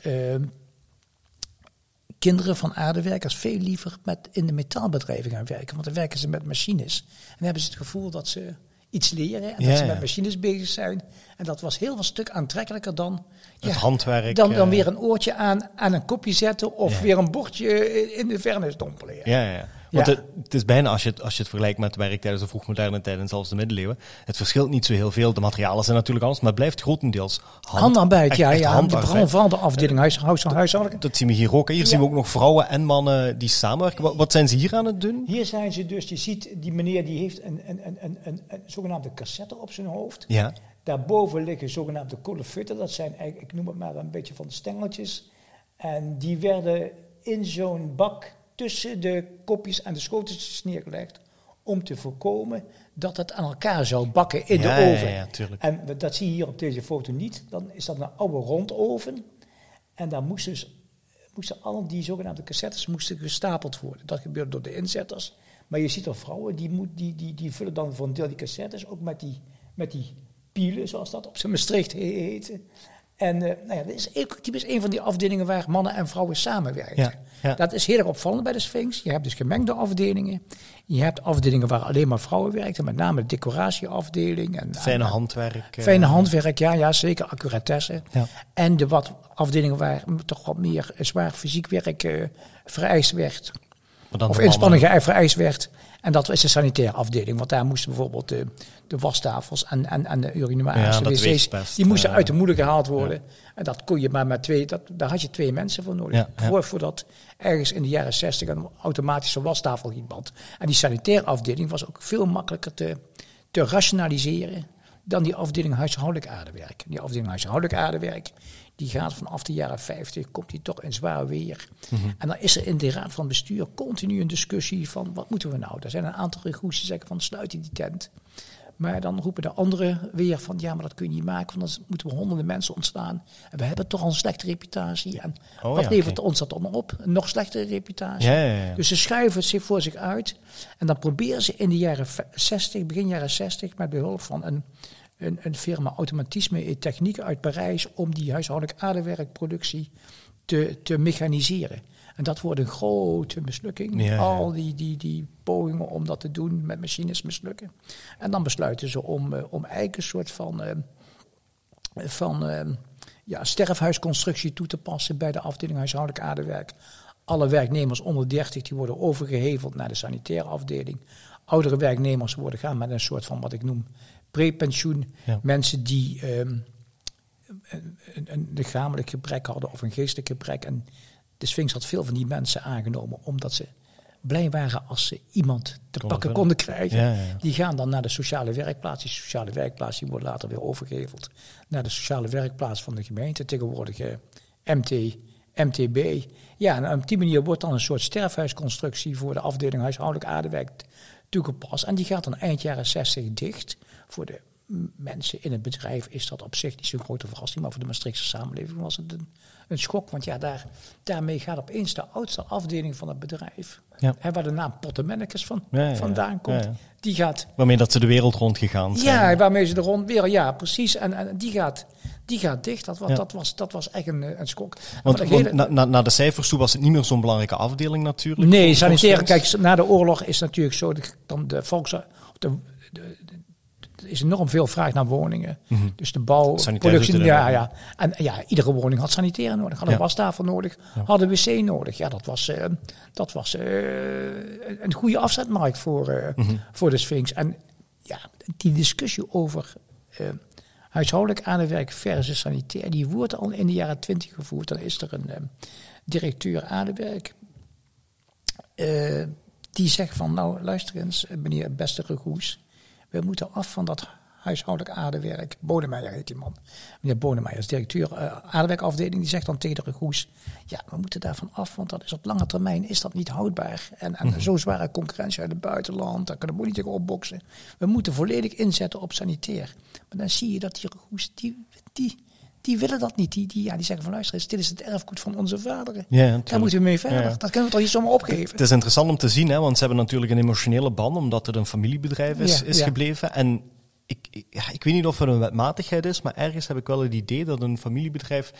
kinderen van aardewerkers veel liever in de metaalbedrijven gaan werken. Want dan werken ze met machines. En dan hebben ze het gevoel dat ze iets leren en dat ze met machines bezig zijn. En dat was heel veel stuk aantrekkelijker dan
het handwerk.
Dan weer een oortje aan een kopje zetten of weer een bordje in de vernis dompelen.
Ja. Want het is bijna, als je het vergelijkt met werk tijdens de vroegmoderne tijd en zelfs de middeleeuwen, het verschilt niet zo heel veel. De materialen zijn natuurlijk anders, maar het blijft grotendeels
handarbeid.
Handarbeit.
Vooral de afdeling huishoudelijk.
Dat zien we hier ook. Hier zien we ook nog vrouwen en mannen die samenwerken. Wat zijn ze hier aan het doen?
Hier zijn ze dus, je ziet, die meneer die heeft een zogenaamde cassette op zijn hoofd.
Ja.
Daarboven liggen zogenaamde kolefutten. Dat zijn eigenlijk, ik noem het maar een beetje van de stengeltjes. En die werden in zo'n bak tussen de kopjes en de schoteltjes neergelegd om te voorkomen dat het aan elkaar zou bakken in de oven.
Ja, tuurlijk.
En dat zie je hier op deze foto niet. Dan is dat een oude rondoven. En daar moesten al die zogenaamde cassettes gestapeld worden. Dat gebeurde door de inzetters. Maar je ziet er vrouwen die vullen dan voor een deel die cassettes ook met die pielen, zoals dat op zijn Maastricht heette. En dat is typisch een van die afdelingen waar mannen en vrouwen samenwerken. Ja. Dat is heel erg opvallend bij de Sphinx. Je hebt dus gemengde afdelingen. Je hebt afdelingen waar alleen maar vrouwen werken. Met name de decoratieafdeling.
Fijne handwerk.
Fijne handwerk, ja, zeker. Accuratesse. Ja. En de afdelingen waar toch wat meer zwaar fysiek werk vereist werd. Of inspanning vereist werd. En dat is de sanitaire afdeling. Want daar moesten bijvoorbeeld de wastafels en de urinoirs, de wc's, die moesten uit de moeder gehaald worden. Ja. En dat kon je maar met twee, daar had je 2 mensen voor nodig. Ja. Voordat ergens in de jaren 60 een automatische wastafelgietband. En die sanitaire afdeling was ook veel makkelijker te rationaliseren dan die afdeling huishoudelijk aardewerk. Die afdeling huishoudelijk aardewerk, die gaat vanaf de jaren 50, komt die toch in zwaar weer. Mm-hmm. En dan is er in de raad van bestuur continu een discussie van, wat moeten we nou? Er zijn een aantal regoes die zeggen van, sluit die tent. Maar dan roepen de anderen weer van, ja, maar dat kun je niet maken, want dan moeten we honderden mensen ontstaan. En we hebben toch al een slechte reputatie. En wat levert ons dat dan op? Een nog slechtere reputatie.
Ja.
Dus ze schuiven het zich voor zich uit. En dan proberen ze in de jaren 60, begin jaren 60, met behulp van een firma Automatisme et Techniek uit Parijs om die huishoudelijk aardewerkproductie te mechaniseren. En dat wordt een grote mislukking. Ja. Al die pogingen om dat te doen met machines mislukken. En dan besluiten ze om eigenlijk een soort van sterfhuisconstructie toe te passen bij de afdeling huishoudelijk aardewerk. Alle werknemers onder 30 die worden overgeheveld naar de sanitaire afdeling. Oudere werknemers gaan met een soort van wat ik noem prepensioen. Ja. Mensen die een lichamelijk gebrek hadden of een geestelijk gebrek. En de Sphinx had veel van die mensen aangenomen omdat ze blij waren als ze iemand te pakken konden krijgen. Ja. Die gaan dan naar de sociale werkplaats. Die sociale werkplaats die wordt later weer overgeheveld naar de sociale werkplaats van de gemeente. Tegenwoordig MTB. Ja, en op die manier wordt dan een soort sterfhuisconstructie voor de afdeling huishoudelijk aardewerk toegepast. En die gaat dan eind jaren 60 dicht. Voor de mensen in het bedrijf is dat op zich niet zo'n grote verrassing, maar voor de Maastrichtse samenleving was het een schok. Want ja, daarmee gaat opeens de oudste afdeling van het bedrijf, waar de naam Pottemennekes vandaan komt, die gaat...
Waarmee dat ze de wereld rondgegaan zijn.
Ja, waarmee ze de wereld, ja precies, en die gaat dicht. Dat was echt een schok.
Want na de cijfers toe was het niet meer zo'n belangrijke afdeling natuurlijk.
Nee, sanitair, kijk, na de oorlog is natuurlijk zo, er is enorm veel vraag naar woningen. Mm-hmm. Dus de bouw, productie, En iedere woning had sanitaire nodig. Had een wastafel nodig, had een wc nodig. Ja, dat was een goede afzetmarkt voor de Sphinx. En ja, die discussie over huishoudelijk aardewerk versus sanitair, die wordt al in de jaren 20 gevoerd. Dan is er een directeur aardewerk die zegt van, nou luister eens, meneer Beste Regoes, we moeten af van dat huishoudelijk aardewerk. Bodemeijer heet die man. Meneer Bodemeijer is directeur aardewerkafdeling. Die zegt dan tegen de Regoes, ja, we moeten daarvan af, want dat is op lange termijn is dat niet houdbaar. En zo zware concurrentie uit het buitenland, daar kunnen we niet tegen opboksen. We moeten volledig inzetten op sanitair. Maar dan zie je dat die Regoes, die willen dat niet. Die zeggen van luister eens, dit is het erfgoed van onze vaderen. Ja, daar moeten we mee verder. Ja. Dat kunnen we toch niet zomaar opgeven.
Het is interessant om te zien, hè, want ze hebben natuurlijk een emotionele band, omdat het een familiebedrijf is gebleven. En ik weet niet of het een wetmatigheid is, maar ergens heb ik wel het idee dat een familiebedrijf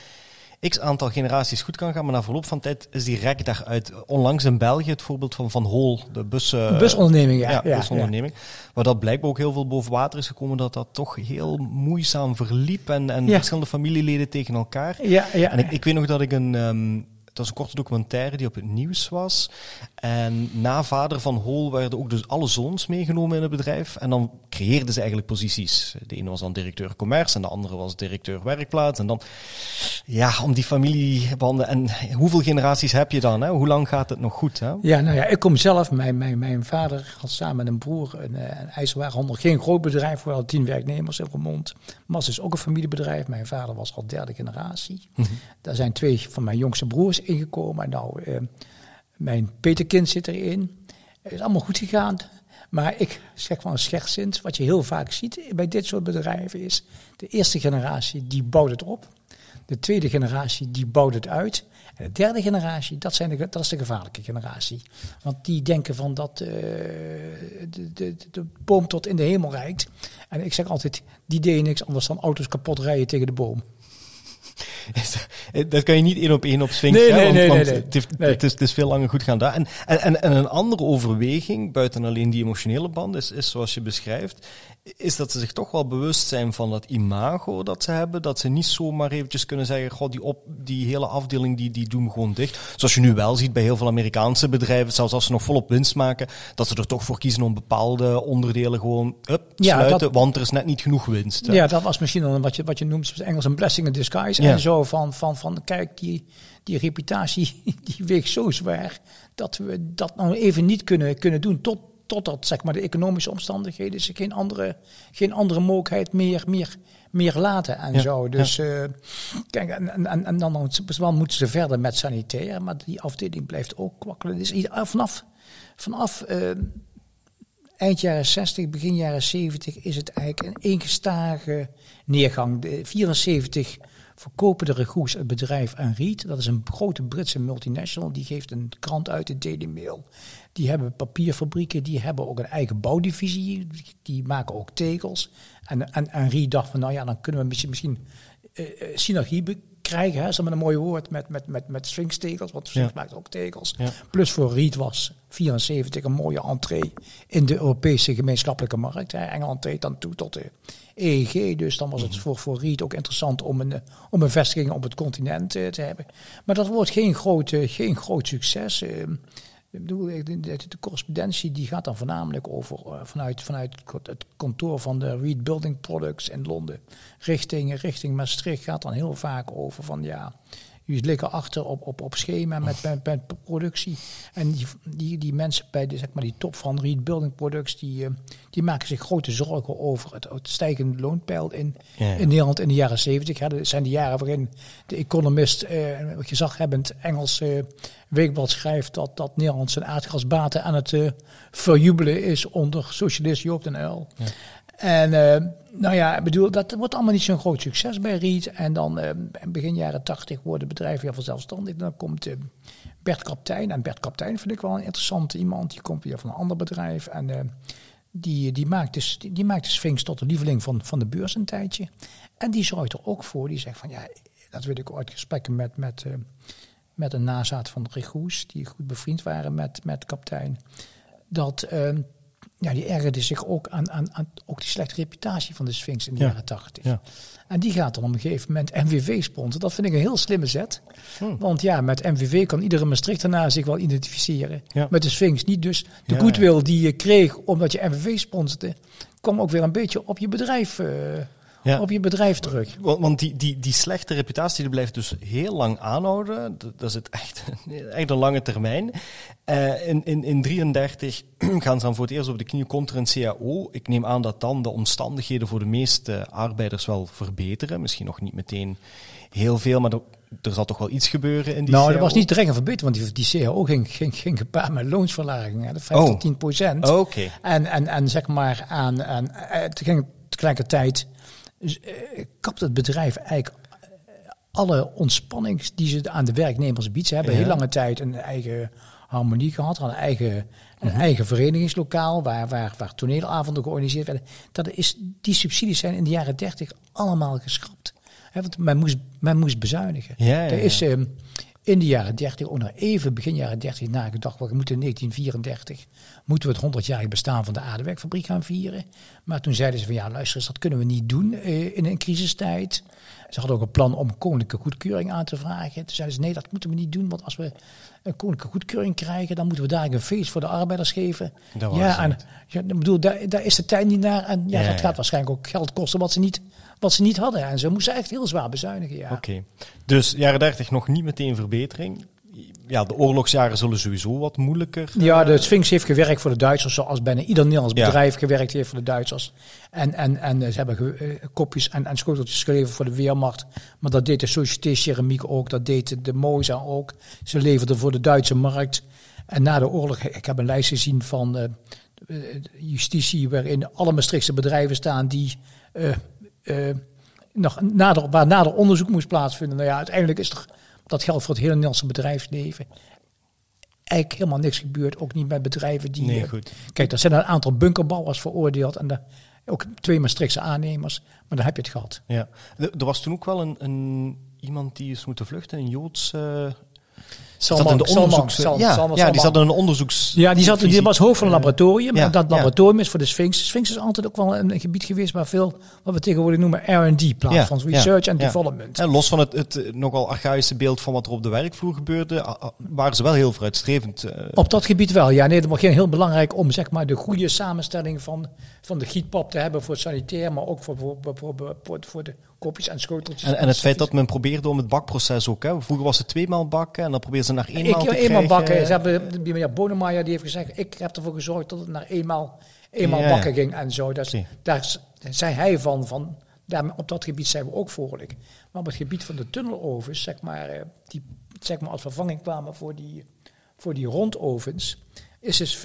x aantal generaties goed kan gaan, maar na verloop van tijd is die rek daaruit. Onlangs in België het voorbeeld van Hol, de
busonderneming.
Busonderneming. Waar dat blijkbaar ook heel veel boven water is gekomen, dat toch heel moeizaam verliep en verschillende familieleden tegen elkaar.
Ja.
En ik weet nog dat ik het was een korte documentaire die op het nieuws was. En na vader van Hol werden ook dus alle zoons meegenomen in het bedrijf. En dan creëerden ze eigenlijk posities. De ene was dan directeur commerce en de andere was directeur werkplaats. En dan, om die familiebanden. En hoeveel generaties heb je dan? Hè? Hoe lang gaat het nog goed? Hè?
Ja, nou ja, ik kom zelf. Mijn vader had samen met een broer een ijzerwarenhandel. Geen groot bedrijf, we hadden 10 werknemers in Roermond. Mas is ook een familiebedrijf. Mijn vader was al 3e generatie. Mm-hmm. Daar zijn 2 van mijn jongste broers ingekomen. Nou, mijn peterkind zit erin. Het is allemaal goed gegaan. Maar ik zeg van schertsend, wat je heel vaak ziet bij dit soort bedrijven is, de eerste generatie die bouwt het op. De tweede generatie die bouwt het uit. En de derde generatie, dat is de gevaarlijke generatie. Want die denken van dat de boom tot in de hemel reikt. En ik zeg altijd, die deden niks anders dan auto's kapot rijden tegen de boom.
Dat kan je niet 1 op 1 op Sphinx.
Nee.
Het is veel langer goed gaan daar. En een andere overweging, buiten alleen die emotionele band, is zoals je beschrijft, is dat ze zich toch wel bewust zijn van dat imago dat ze hebben. Dat ze niet zomaar eventjes kunnen zeggen, goh, die hele afdeling die doen we gewoon dicht. Zoals je nu wel ziet bij heel veel Amerikaanse bedrijven, zelfs als ze nog volop winst maken, dat ze er toch voor kiezen om bepaalde onderdelen gewoon sluiten, want er is net niet genoeg winst. Hè.
Ja, dat was misschien dan wat je noemt in Engels een blessing in disguise. Ja. En zo van kijk, die reputatie die weegt zo zwaar dat we dat nou even niet kunnen doen totdat zeg maar de economische omstandigheden ze geen andere mogelijkheid meer laten en zo. Dus kijk, en dan moeten ze verder met sanitair, maar die afdeling blijft ook kwakkelen. Dus vanaf eind jaren 60, begin jaren 70 is het eigenlijk een ingestage neergang. De 74 verkopen de Regoes het bedrijf aan Reed. Dat is een grote Britse multinational. Die geeft een krant uit, de Daily Mail. Die hebben papierfabrieken. Die hebben ook een eigen bouwdivisie. Die maken ook tegels. En Reed dacht van, nou ja, dan kunnen we misschien synergie krijgen. Hè, is dat met een mooi woord, met Sphinx-tegels. Want Sphinx maakt ook tegels.
Ja.
Plus voor Reed was 74 een mooie entree in de Europese gemeenschappelijke markt. Hè. Engeland treedt dan toe tot de EEG. Dus dan was het voor Reed ook interessant om een vestiging op het continent te hebben. Maar dat wordt geen groot succes. Ik bedoel, de correspondentie die gaat dan voornamelijk over vanuit het kantoor van de Reed Building Products in Londen richting Maastricht gaat dan heel vaak over van jullie liggen achter op schema met productie. En die mensen bij die top van Reed Building Products, die maken zich grote zorgen over het stijgende loonpeil in Nederland in de jaren 70. Ja, dat zijn de jaren waarin de Economist, gezaghebbend Engels weekblad schrijft dat Nederland zijn aardgasbaten aan het verjubelen is onder socialist Joop den Uyl. Ja. En ik bedoel, dat wordt allemaal niet zo'n groot succes bij Reed. En dan begin jaren 80 worden bedrijven weer zelfstandig. Dan komt Bert Kaptein. En Bert Kaptein vind ik wel een interessante iemand. Die komt weer van een ander bedrijf. En die maakt de Sphinx tot de lieveling van de beurs een tijdje. En die zorgt er ook voor. Die zegt van dat weet ik uit gesprekken met een nazaat van Rick Goes. Die goed bevriend waren met Kaptein. Dat... die ergerde zich ook aan ook die slechte reputatie van de Sphinx in de jaren 80. Ja. En die gaat dan op een gegeven moment MVV sponsoren. Dat vind ik een heel slimme zet. Want met MVV kan iedere Maastrichtenaar zich wel identificeren. Ja. Met de Sphinx niet. Dus de goodwill die je kreeg omdat je MVV sponsorde, kwam ook weer een beetje op je bedrijf op je bedrijf terug.
Want die slechte reputatie die blijft dus heel lang aanhouden. Dat is het echt een lange termijn. In 33 gaan ze dan voor het eerst op de knieën, komt er een CAO. Ik neem aan dat dan de omstandigheden voor de meeste arbeiders wel verbeteren. Misschien nog niet meteen heel veel, maar er zal toch wel iets gebeuren in die CAO?
Dat was niet direct verbeterd, want die CAO ging gepaard met loonsverlagingen. 5 tot 10%.
Okay.
En zeg maar het ging tegelijkertijd... kapt het bedrijf eigenlijk alle ontspanning die ze aan de werknemers biedt. Ze hebben heel lange tijd een eigen harmonie gehad, een eigen verenigingslokaal waar toneelavonden georganiseerd werden. Die subsidies zijn in de jaren 30 allemaal geschrapt. Want men moest bezuinigen. Er is in de jaren 30 ook nog even begin jaren 30 nagedacht. We moeten in 1934 moeten we het 100-jarig bestaan van de aardewerkfabriek gaan vieren. Maar toen zeiden ze van luister eens, dat kunnen we niet doen in een crisistijd. Ze hadden ook een plan om koninklijke goedkeuring aan te vragen. Toen zeiden ze nee, dat moeten we niet doen, want als we een koninklijke goedkeuring krijgen, dan moeten we daar een feest voor de arbeiders geven. Ik bedoel, daar is de tijd niet naar. En dat gaat waarschijnlijk ook geld kosten wat ze niet hadden. En ze moesten echt heel zwaar bezuinigen.
Oké. Dus jaren 30 nog niet meteen verbetering. Ja, de oorlogsjaren zullen sowieso wat moeilijker.
Ja, de Sphinx heeft gewerkt voor de Duitsers, zoals bijna ieder Nederlands bedrijf gewerkt heeft voor de Duitsers. En ze hebben kopjes en schoteltjes geleverd voor de Wehrmacht. Maar dat deed de Société Ceramique ook, dat deed de Moza ook. Ze leverden voor de Duitse markt. En na de oorlog, ik heb een lijst gezien van justitie, waarin alle Maastrichtse bedrijven staan die waar nader onderzoek moest plaatsvinden. Uiteindelijk is er dat geldt voor het hele Nederlandse bedrijfsleven. Eigenlijk helemaal niks gebeurd. Ook niet met bedrijven die...
Nee, goed.
Kijk, er zijn een aantal bunkerbouwers veroordeeld. En ook 2 Maastrichtse aannemers. Maar dan heb je het gehad.
Ja. Er was toen ook wel iemand die is moeten vluchten. Een Joods...
Salman.
Die zat in een onderzoeks...
Ja, die was hoofd van een laboratorium. En dat laboratorium is voor de Sphinx. De Sphinx is altijd ook wel een gebied geweest waar veel, wat we tegenwoordig noemen, R&D plaatsvond. Research and development.
En los van het nogal archaïsche beeld van wat er op de werkvloer gebeurde, waren ze wel heel vooruitstrevend.
Op dat gebied wel, ja. Nee, dat was heel belangrijk om zeg maar de goede samenstelling van de gietpap te hebben voor het sanitair, maar ook voor de kopjes en schoteltjes.
En het feit dat men probeerde om het bakproces ook. Vroeger was het 2-maal bakken en dan probeerden ze naar 1-maal te krijgen.
Eenmaal bakken. Ze hebben, meneer Bonemeyer die heeft gezegd, ik heb ervoor gezorgd dat het naar eenmaal bakken ging en zo. Daar zei hij van op dat gebied zijn we ook voorlijk. Maar op het gebied van de tunnelovens, zeg maar, die zeg maar als vervanging kwamen voor die rondovens,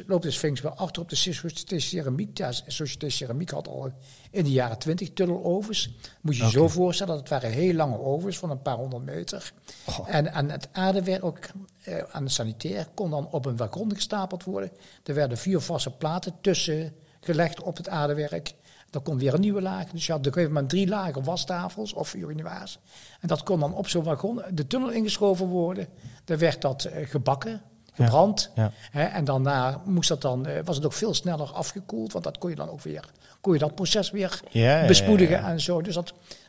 loopt de Sphinx weer achter op de Société Ceramique. Ja, Société Ceramique had al in de jaren 20 tunnelovens. Moet je je zo voorstellen, dat het waren heel lange ovens van een paar 100 meter. En aan het aardewerk, ook aan het sanitair, kon dan op een wagon gestapeld worden. Er werden 4 vaste platen tussen gelegd op het aardewerk. Dan kon weer een nieuwe laag. Dus je had op een gegeven moment 3 lagen wastafels of urinoirs. En dat kon dan op zo'n wagon de tunnel ingeschoven worden. Dan werd dat gebakken, gebrand.
Ja.
En daarna was het ook veel sneller afgekoeld. Want dat kon je dat proces weer bespoedigen en zo. Dus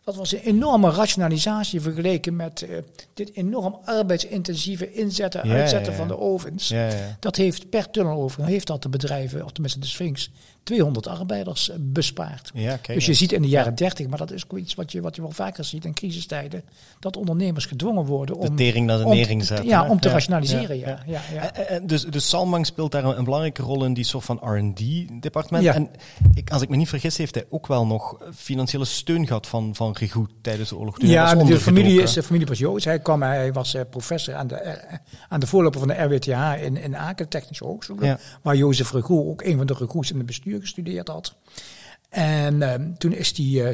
dat was een enorme rationalisatie vergeleken met dit enorm arbeidsintensieve inzetten en uitzetten van de ovens.
Ja.
Dat heeft per tunnelovergang, heeft dat de bedrijven, of tenminste de Sphinx, 200 arbeiders bespaard.
Ja, kijk,
dus je ziet in de jaren 30, maar dat is ook iets wat je wel vaker ziet in crisistijden, dat ondernemers gedwongen worden om...
De tering naar de nering zetten.
Om te rationaliseren, ja.
Dus Salmang speelt daar een belangrijke rol in die soort van R&D-departement. Ja. En als ik me niet vergis, heeft hij ook wel nog financiële steun gehad van Rigout tijdens de oorlog.
Ja, de familie was Joods. Hij was professor aan de voorloper van de RWTH in Aken, Technische Hogeschool. Waar Jozef Rigout, ook een van de Rigouts in het bestuur, gestudeerd had. En toen is hij,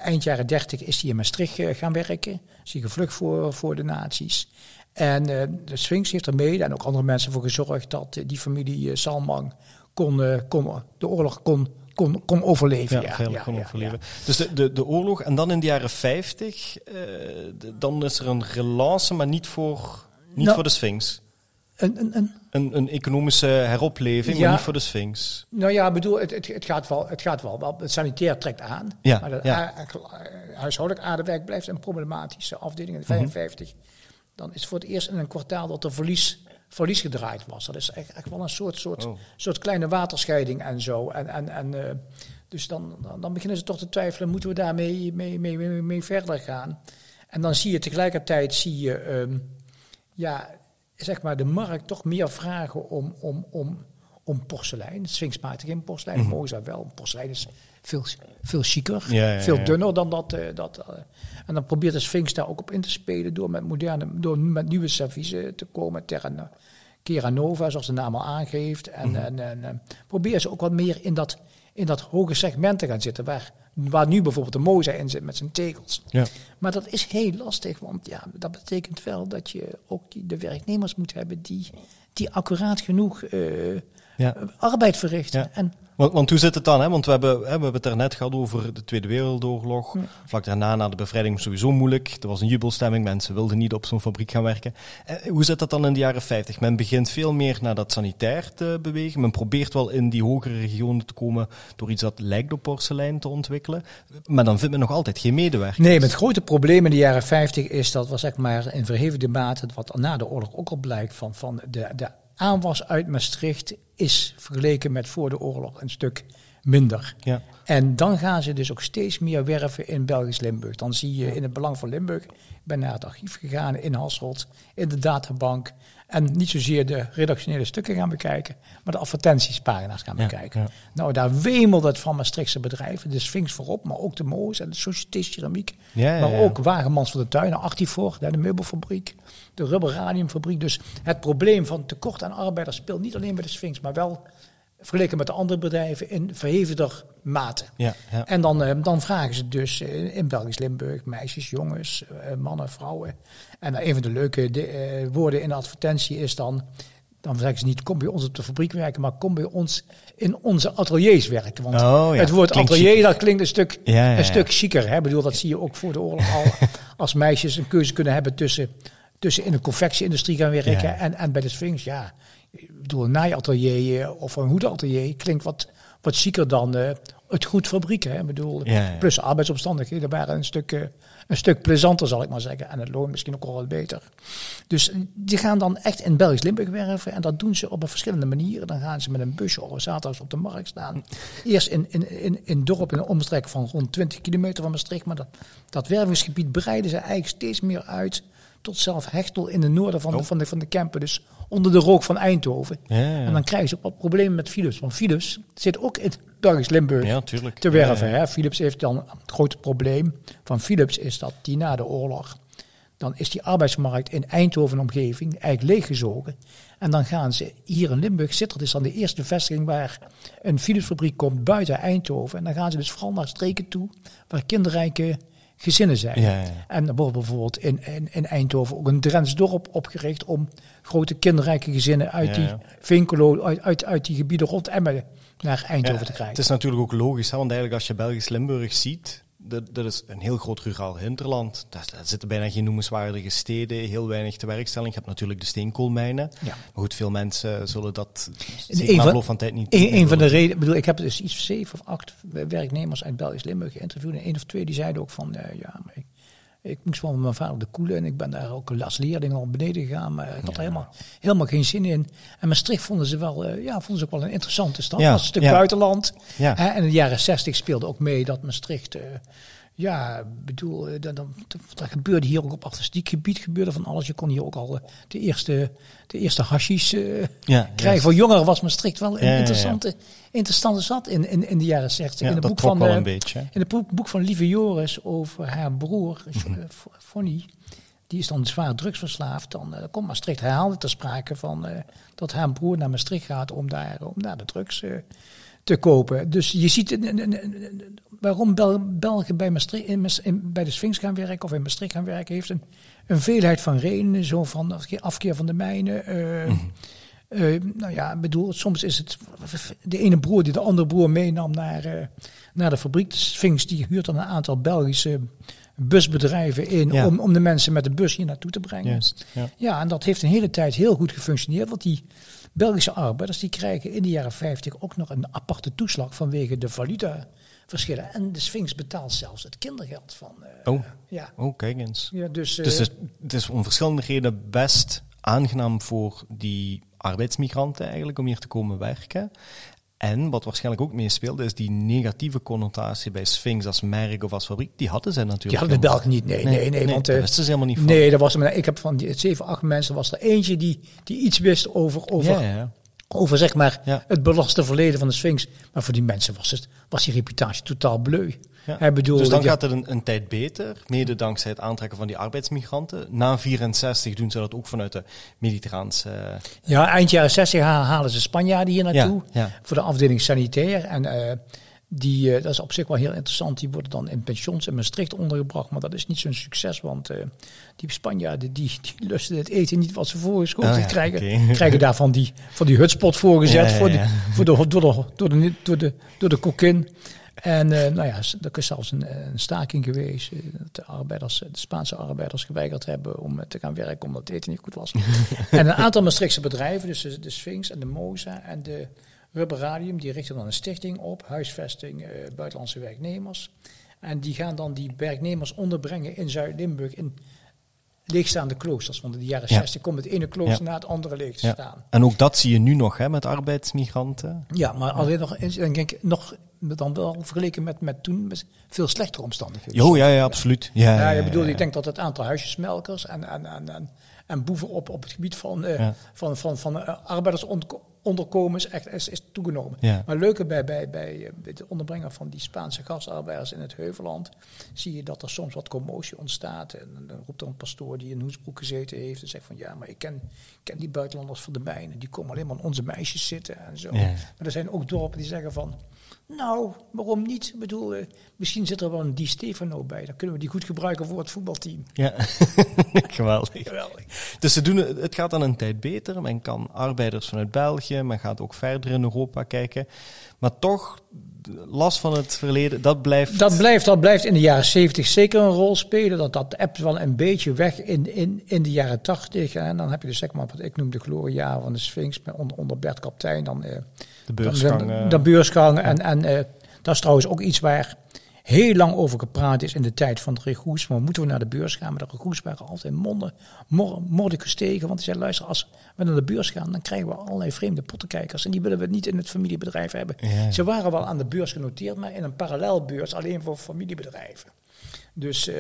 eind jaren 30 is hij in Maastricht gaan werken. Is hij gevlucht voor de nazi's. En de Sphinx heeft er mede en ook andere mensen voor gezorgd dat die familie Salmang de oorlog kon overleven.
Kon overleven. Dus de oorlog en dan in de jaren 50, dan is er een relance, maar niet voor de Sphinx. Een economische heropleving, maar niet voor de Sphinx.
Nou ja, ik bedoel, het gaat wel. Het sanitair trekt aan.
Ja,
maar huishoudelijk aardewerk blijft een problematische afdeling in de 55. Dan is het voor het eerst in een kwartaal dat er verlies gedraaid was. Dat is echt wel een soort kleine waterscheiding en zo. Dus dan beginnen ze toch te twijfelen, moeten we daarmee mee verder gaan? En dan zie je tegelijkertijd, de markt toch meer vragen om porselein. De Sphinx maakte geen porselein, Moza wel. Porselein is veel chiquer, veel dunner dan dat. En dan probeert de Sphinx daar ook op in te spelen door met nieuwe serviezen te komen. Keranova, zoals de naam al aangeeft. En proberen ze ook wat meer in dat hoge segment te gaan zitten, waar nu bijvoorbeeld de Moza in zit met zijn tegels. Ja. Maar dat is heel lastig, want dat betekent wel dat je ook de werknemers moet hebben die accuraat genoeg arbeid verrichten. Ja.
Want hoe zit het dan? Hè? Want we hebben het daarnet gehad over de Tweede Wereldoorlog. Ja. Vlak daarna, na de bevrijding, was sowieso moeilijk. Er was een jubelstemming, mensen wilden niet op zo'n fabriek gaan werken. Hoe zit dat dan in de jaren 50? Men begint veel meer naar dat sanitair te bewegen. Men probeert wel in die hogere regionen te komen door iets dat lijkt op porselein te ontwikkelen. Maar dan vindt men nog altijd geen medewerkers.
Nee, het grote probleem in de jaren 50 is dat was in verhevende mate, wat na de oorlog ook al blijkt, van de aanwas uit Maastricht is vergeleken met voor de oorlog een stuk minder. Ja. En dan gaan ze dus ook steeds meer werven in Belgisch Limburg. Dan zie je in het Belang van Limburg, ik ben naar het archief gegaan in Hasselt, in de databank. En niet zozeer de redactionele stukken gaan bekijken, maar de advertentiespagina's gaan bekijken. Ja. Nou, daar wemelt het van Maastrichtse bedrijven. De Sphinx voorop, maar ook de Moos en de Société Ceramiek. Maar ook Wagemans van de Tuinen, Artifor, de meubelfabriek, de rubberradiumfabriek. Dus het probleem van tekort aan arbeiders speelt niet alleen bij de Sphinx, maar wel vergeleken met de andere bedrijven in verhevender mate. Ja. En dan vragen ze dus in Belgisch Limburg meisjes, jongens, mannen, vrouwen. En een van de leuke woorden in de advertentie is dan zeggen ze niet, kom bij ons op de fabriek werken, maar kom bij ons in onze ateliers werken. Want het woord atelier, dat klinkt een stuk chiquer. Hè? Ik bedoel, dat zie je ook voor de oorlog al. Als meisjes een keuze kunnen hebben tussen in de confectieindustrie gaan werken en bij de Sphinx, ik bedoel, een naaiatelier of een hoedenatelier klinkt wat chiquer dan het goed fabriek. Hè? Ik bedoel, plus arbeidsomstandigheden waren een stuk plezanter, zal ik maar zeggen. En het loon misschien ook wel wat beter. Dus die gaan dan echt in Belgisch Limburg werven. En dat doen ze op een verschillende manieren. Dan gaan ze met een busje of zaterdags op de markt staan. Eerst in dorp in een omstrek van rond 20 kilometer van Maastricht. Maar dat wervingsgebied breiden ze eigenlijk steeds meer uit tot zelf Hechtel in het noorden van de Kempen. Dus onder de rook van Eindhoven. Ja. En dan krijgen ze ook wat problemen met Philips. Want Philips zit ook in Belgisch Limburg te werven. Hè. Philips heeft dan het grote probleem van Philips is dat die na de oorlog, dan is die arbeidsmarkt in Eindhoven omgeving eigenlijk leeggezogen. En dan gaan ze hier in Limburg, Sittard is dan de eerste vestiging waar een Philips fabriek komt buiten Eindhoven. En dan gaan ze dus vooral naar streken toe waar kinderrijke gezinnen zijn. Ja. En er wordt bijvoorbeeld in Eindhoven ook een Drents dorp opgericht om grote kinderrijke gezinnen uit die Veenkolo, uit die gebieden rond Emmen naar Eindhoven te krijgen.
Het is natuurlijk ook logisch, hè, want eigenlijk als je Belgisch Limburg ziet, dat is een heel groot ruraal hinterland. Daar zitten bijna geen noemenswaardige steden, heel weinig te werkstelling. Je hebt natuurlijk de steenkoolmijnen. Ja. Maar goed, veel mensen zullen dat zeker na verloop van tijd niet...
Een van de redenen, ik heb dus iets 7 of 8 werknemers uit Belgisch Limburg geïnterviewd. En 1 of 2 die zeiden ook van, maar ik moest wel met mijn vader de koelen en ik ben daar ook als leerling al beneden gegaan, maar ik had er helemaal geen zin in. En Maastricht vonden ze ook wel een interessante stad. Het was een stuk buitenland. Ja. En in de jaren 60 speelde ook mee dat Maastricht, dat gebeurde hier ook op artistiek gebied, gebeurde van alles. Je kon hier ook al de eerste hashies krijgen. Voor jongeren was Maastricht wel een interessante stad in de jaren 60.
Ja,
in
het boek wel een beetje.
In het boek van Lieve Joris over haar broer, Fonny, die is dan zwaar drugsverslaafd. Dan komt Maastricht herhaalde ter sprake van dat haar broer naar Maastricht gaat om daar de drugs te kopen. Dus je ziet waarom Belgen bij Maastricht, bij de Sphinx gaan werken of in Maastricht gaan werken, heeft een veelheid van redenen. Zo van afkeer van de mijnen. Soms is het de ene broer die de andere broer meenam naar de fabriek. De Sphinx die huurt dan een aantal Belgische busbedrijven in om de mensen met de bus hier naartoe te brengen.
Juist,
ja, en dat heeft een hele tijd heel goed gefunctioneerd, want die Belgische arbeiders die krijgen in de jaren 50 ook nog een aparte toeslag vanwege de valutaverschillen. En de Sphinx betaalt zelfs het kindergeld van...
kijk eens.
Ja, dus
het is om verschillende redenen best aangenaam voor die arbeidsmigranten eigenlijk om hier te komen werken. En wat waarschijnlijk ook meespeelde, is die negatieve connotatie bij Sphinx als merk of als fabriek. Die hadden zij natuurlijk.
Die hadden de Belgen niet. Nee, want
daar wisten ze helemaal niet van.
Nee, ik heb van die 7, 8 mensen was er eentje die iets wist over zeg maar het belaste verleden van de Sphinx. Maar voor die mensen was die reputatie totaal bleu.
Ja. Dus dan gaat het een tijd beter, mede dankzij het aantrekken van die arbeidsmigranten. Na 64 doen ze dat ook vanuit de Mediterraanse...
Ja, eind jaren 60 halen ze Spanjaarden hier naartoe voor de afdeling sanitair. En dat is op zich wel heel interessant. Die worden dan in pensions in Maastricht ondergebracht. Maar dat is niet zo'n succes, want die Spanjaarden die lusten het eten niet wat ze voorgeschoten krijgen daar van die hutspot voorgezet door de kokkin. En er is zelfs een staking geweest. Dat de Spaanse arbeiders geweigerd hebben om te gaan werken omdat het eten niet goed was. En een aantal Maastrichtse bedrijven, dus de Sphinx en de Moza en de Rubber Radium, die richten dan een stichting op, huisvesting buitenlandse werknemers. En die gaan dan die werknemers onderbrengen in Zuid-Limburg in leegstaande kloosters. Want in de jaren 60 komt het ene klooster na het andere leeg te staan.
En ook dat zie je nu nog met arbeidsmigranten.
Ja, maar alleen dan wel vergeleken met toen met veel slechtere omstandigheden.
Ja, absoluut.
Ik denk dat het aantal huisjesmelkers en boeven op het gebied van arbeidersonderkomens is toegenomen. Ja. Maar leuke bij de onderbrengen van die Spaanse gastarbeiders in het Heuvelland zie je dat er soms wat commotie ontstaat. En dan roept er een pastoor die in Hoensbroek gezeten heeft en zegt van maar ik ken die buitenlanders van de mijnen. Die komen alleen maar aan onze meisjes zitten en zo. Ja. Maar er zijn ook dorpen die zeggen van nou, waarom niet? Ik bedoel, misschien zit er wel een Di Stefano bij. Dan kunnen we die goed gebruiken voor het voetbalteam.
Ja, geweldig. Dus het gaat dan een tijd beter. Men kan arbeiders vanuit België, men gaat ook verder in Europa kijken. Maar toch, last van het verleden, dat blijft...
Dat blijft in de jaren 70 zeker een rol spelen. Dat ebbt wel een beetje weg in de jaren 80. En dan heb je dus zeg maar wat ik noem de gloriejaren van de Sphinx. Onder Bert Kaptein dan...
De beursgang.
De beursgang. En dat is trouwens ook iets waar heel lang over gepraat is in de tijd van de Regoes. Maar moeten we naar de beurs gaan? Maar de Regoes waren altijd mordicus tegen. Want die zeiden, luister, als we naar de beurs gaan, dan krijgen we allerlei vreemde pottenkijkers. En die willen we niet in het familiebedrijf hebben. Ja. Ze waren wel aan de beurs genoteerd, maar in een parallelbeurs alleen voor familiebedrijven. Dus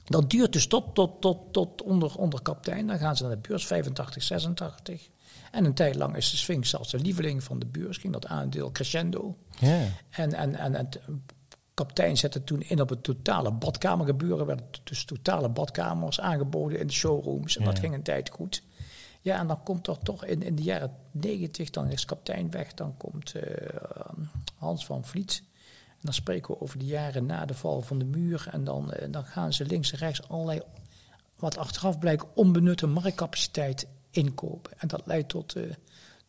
dat duurt dus tot onder Kaptein. Dan gaan ze naar de beurs, 85, 86. En een tijd lang is de Sphinx zelfs de lieveling van de beurs. Ging dat aandeel crescendo. Ja. En het Kaptein zette toen in op het totale badkamergebeuren. Er werden dus totale badkamers aangeboden in de showrooms. En dat ging een tijd goed. Ja, en dan komt er toch in de jaren 90, dan is Kaptein weg. Dan komt Hans van Vliet. En dan spreken we over de jaren na de val van de muur. En dan gaan ze links en rechts allerlei, wat achteraf blijkt, onbenutte marktcapaciteit inkopen. En dat leidt